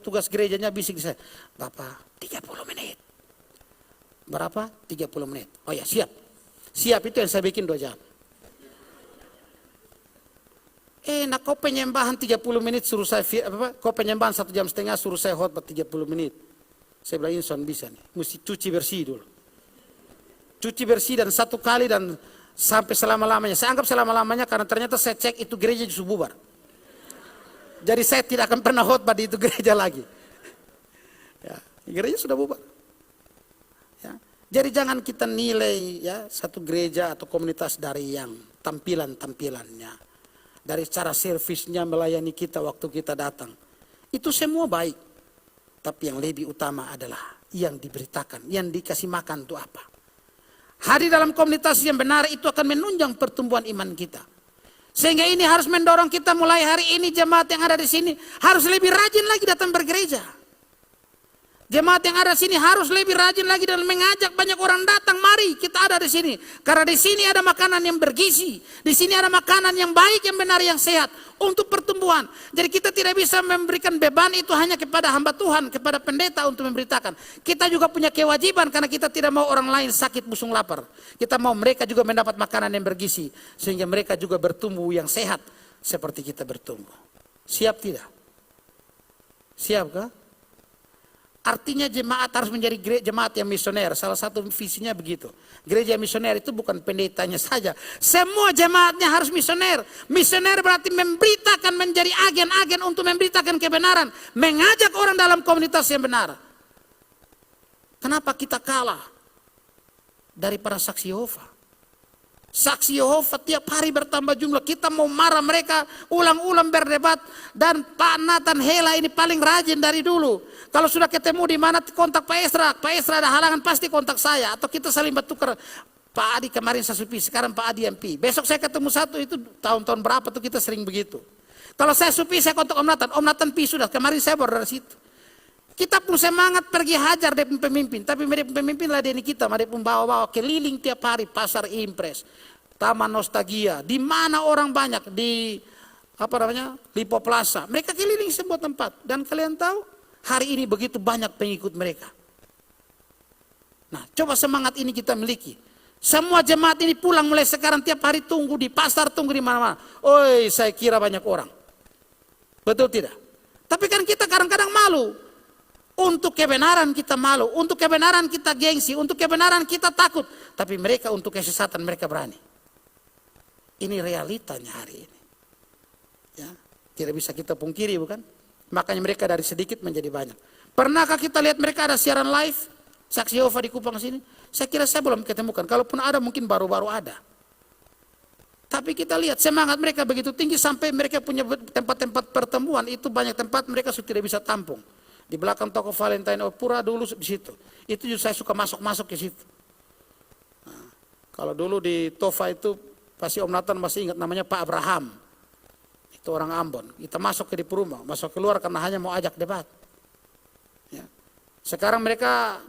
tugas gerejanya bisik di saya. "Bapak, 30 menit. Berapa? 30 menit. Oh ya, siap. Siap itu yang saya bikin 2 jam. Nah kau penyembahan 30 menit suruh saya, kau penyembahan 1,5 jam suruh saya khotbah 30 menit. Saya bilang ini bisa nih, mesti cuci bersih dulu. Cuci bersih dan 1 kali dan sampai selama-lamanya. Saya anggap selama-lamanya karena ternyata saya cek itu gereja justru bubar. Jadi saya tidak akan pernah khotbah di itu gereja lagi. Ya, gereja sudah bubar. Ya. Jadi jangan kita nilai ya satu gereja atau komunitas dari yang tampilannya, dari cara servisnya melayani kita waktu kita datang. Itu semua baik. Tapi yang lebih utama adalah yang diberitakan, yang dikasih makan itu apa. Hadir dalam komunitas yang benar itu akan menunjang pertumbuhan iman kita. Sehingga ini harus mendorong kita mulai hari ini jemaat yang ada di sini harus lebih rajin lagi datang bergereja. Jemaat yang ada di sini harus lebih rajin lagi dan mengajak banyak orang datang. Mari kita ada di sini. Karena di sini ada makanan yang bergizi. Di sini ada makanan yang baik, yang benar, yang sehat. Untuk pertumbuhan. Jadi kita tidak bisa memberikan beban itu hanya kepada hamba Tuhan, kepada pendeta untuk memberitakan. Kita juga punya kewajiban karena kita tidak mau orang lain sakit busung lapar. Kita mau mereka juga mendapat makanan yang bergizi. Sehingga mereka juga bertumbuh yang sehat. Seperti kita bertumbuh. Siap tidak? Siap kah? Artinya jemaat harus menjadi jemaat yang misioner. Salah satu visinya begitu. Gereja misioner itu bukan pendetanya saja. Semua jemaatnya harus misioner. Misioner berarti memberitakan, menjadi agen-agen untuk memberitakan kebenaran. Mengajak orang dalam komunitas yang benar. Kenapa kita kalah dari para saksi Yehova? Saksi Yehova tiap hari bertambah jumlah. Kita mau marah mereka, ulang-ulang berdebat. Dan Pak Nathan Hela ini paling rajin dari dulu. Kalau sudah ketemu di mana kontak Pak Esra ada halangan pasti kontak saya. Atau kita saling bertukar. Pak Adi kemarin saya supi, sekarang Pak Adi MP. Besok saya ketemu satu itu tahun-tahun berapa tuh kita sering begitu. Kalau saya supi saya kontak Om Nathan P sudah, kemarin saya baru dari situ. Kita pun semangat pergi hajar dari pemimpin. Tapi mereka pemimpin lah dari kita. Mereka pun bawa-bawa keliling tiap hari. Pasar Impres. Taman Nostalgia. Di mana orang banyak. Di Lipo Plaza. Mereka keliling sebuah tempat. Dan kalian tahu. Hari ini begitu banyak pengikut mereka. Nah coba semangat ini kita miliki. Semua jemaat ini pulang mulai sekarang. Tiap hari tunggu di pasar. Tunggu di mana-mana. Oi saya kira banyak orang. Betul tidak? Tapi kan kita kadang-kadang malu. Untuk kebenaran kita malu, untuk kebenaran kita gengsi, untuk kebenaran kita takut. Tapi mereka untuk kesesatan mereka berani. Ini realitanya hari ini. Ya, tidak bisa kita pungkiri bukan? Makanya mereka dari sedikit menjadi banyak. Pernahkah kita lihat mereka ada siaran live? Saksi Yehova di Kupang sini? Saya kira saya belum ketemukan. Kalaupun ada mungkin baru-baru ada. Tapi kita lihat semangat mereka begitu tinggi sampai mereka punya tempat-tempat pertemuan. Itu banyak tempat mereka sudah tidak bisa tampung. Di belakang toko Valentine Pura dulu di situ. Itu juga saya suka masuk-masuk ke situ. Nah, kalau dulu di Tova itu pasti Om Nathan masih ingat namanya Pak Abraham. Itu orang Ambon. Kita masuk ke di rumah, masuk keluar karena hanya mau ajak debat. Ya. Sekarang mereka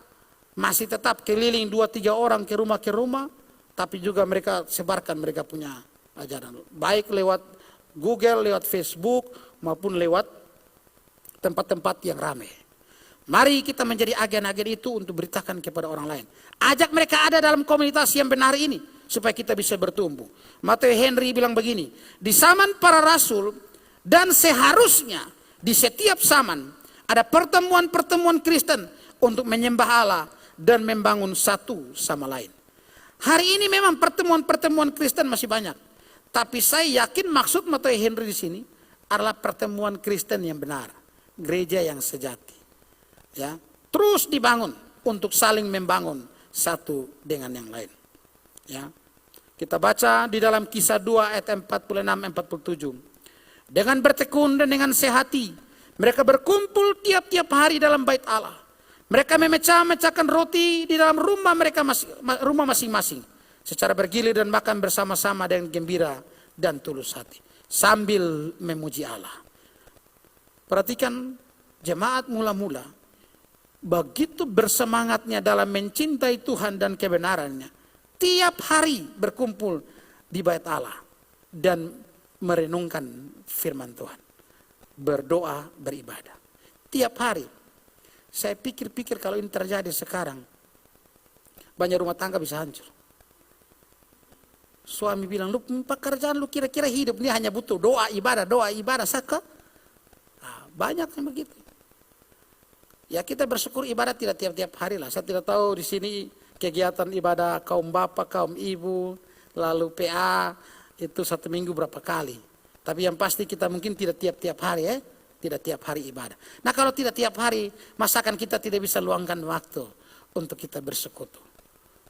masih tetap keliling 2-3 orang ke rumah, tapi juga mereka sebarkan mereka punya ajaran. Baik lewat Google, lewat Facebook maupun lewat tempat-tempat yang ramai. Mari kita menjadi agen-agen itu untuk beritakan kepada orang lain. Ajak mereka ada dalam komunitas yang benar ini. Supaya kita bisa bertumbuh. Matthew Henry bilang begini. Di zaman para rasul dan seharusnya di setiap zaman ada pertemuan-pertemuan Kristen untuk menyembah Allah dan membangun satu sama lain. Hari ini memang pertemuan-pertemuan Kristen masih banyak. Tapi saya yakin maksud Matthew Henry di sini adalah pertemuan Kristen yang benar. Gereja yang sejati. Ya, terus dibangun untuk saling membangun satu dengan yang lain. Ya. Kita baca di dalam Kisah 2 ayat 46-47. Dengan bertekun dan dengan sehati, mereka berkumpul tiap-tiap hari dalam bait Allah. Mereka memecah-mecahkan roti di dalam rumah mereka rumah masing-masing. Secara bergilir dan makan bersama-sama dengan gembira dan tulus hati. Sambil memuji Allah. Perhatikan jemaat mula-mula begitu bersemangatnya dalam mencintai Tuhan dan kebenarannya. Tiap hari berkumpul di bait Allah dan merenungkan firman Tuhan. Berdoa, beribadah. Tiap hari. Saya pikir-pikir kalau ini terjadi sekarang, banyak rumah tangga bisa hancur. Suami bilang, lu pekerjaan lu kira-kira hidup ini hanya butuh doa, ibadah, saka. Nah, banyak yang begitu. Ya kita bersyukur ibadah tidak tiap-tiap hari lah. Saya tidak tahu di sini kegiatan ibadah kaum bapak, kaum ibu, lalu PA itu 1 minggu berapa kali. Tapi yang pasti kita mungkin tidak tiap-tiap hari ya. Tidak tiap hari ibadah. Nah kalau tidak tiap hari, masakan kita tidak bisa luangkan waktu untuk kita bersekutu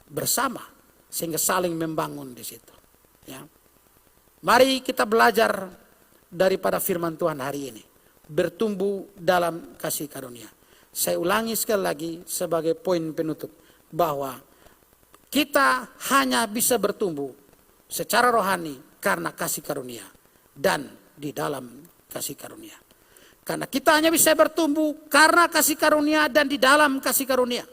bersama. Sehingga saling membangun di situ. Ya. Mari kita belajar daripada firman Tuhan hari ini. Bertumbuh dalam kasih karunia. Saya ulangi sekali lagi sebagai poin penutup. Bahwa kita hanya bisa bertumbuh secara rohani karena kasih karunia. Dan di dalam kasih karunia. Karena kita hanya bisa bertumbuh karena kasih karunia dan di dalam kasih karunia.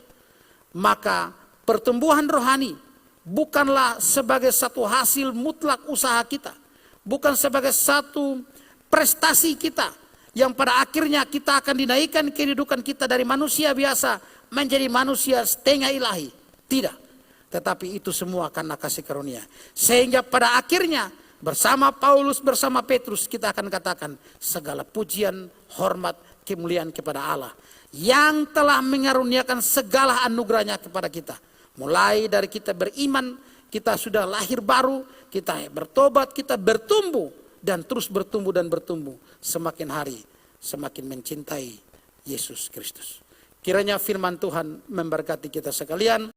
Maka pertumbuhan rohani bukanlah sebagai satu hasil mutlak usaha kita. Bukan sebagai satu prestasi kita. Yang pada akhirnya kita akan dinaikkan kehidupan kita dari manusia biasa menjadi manusia setengah ilahi. Tidak. Tetapi itu semua karena kasih karunia. Sehingga pada akhirnya bersama Paulus, bersama Petrus kita akan katakan segala pujian, hormat, kemuliaan kepada Allah. Yang telah mengaruniakan segala anugerahnya kepada kita. Mulai dari kita beriman, kita sudah lahir baru, kita bertobat, kita bertumbuh. Dan terus bertumbuh dan bertumbuh. Semakin hari, semakin mencintai Yesus Kristus. Kiranya firman Tuhan memberkati kita sekalian.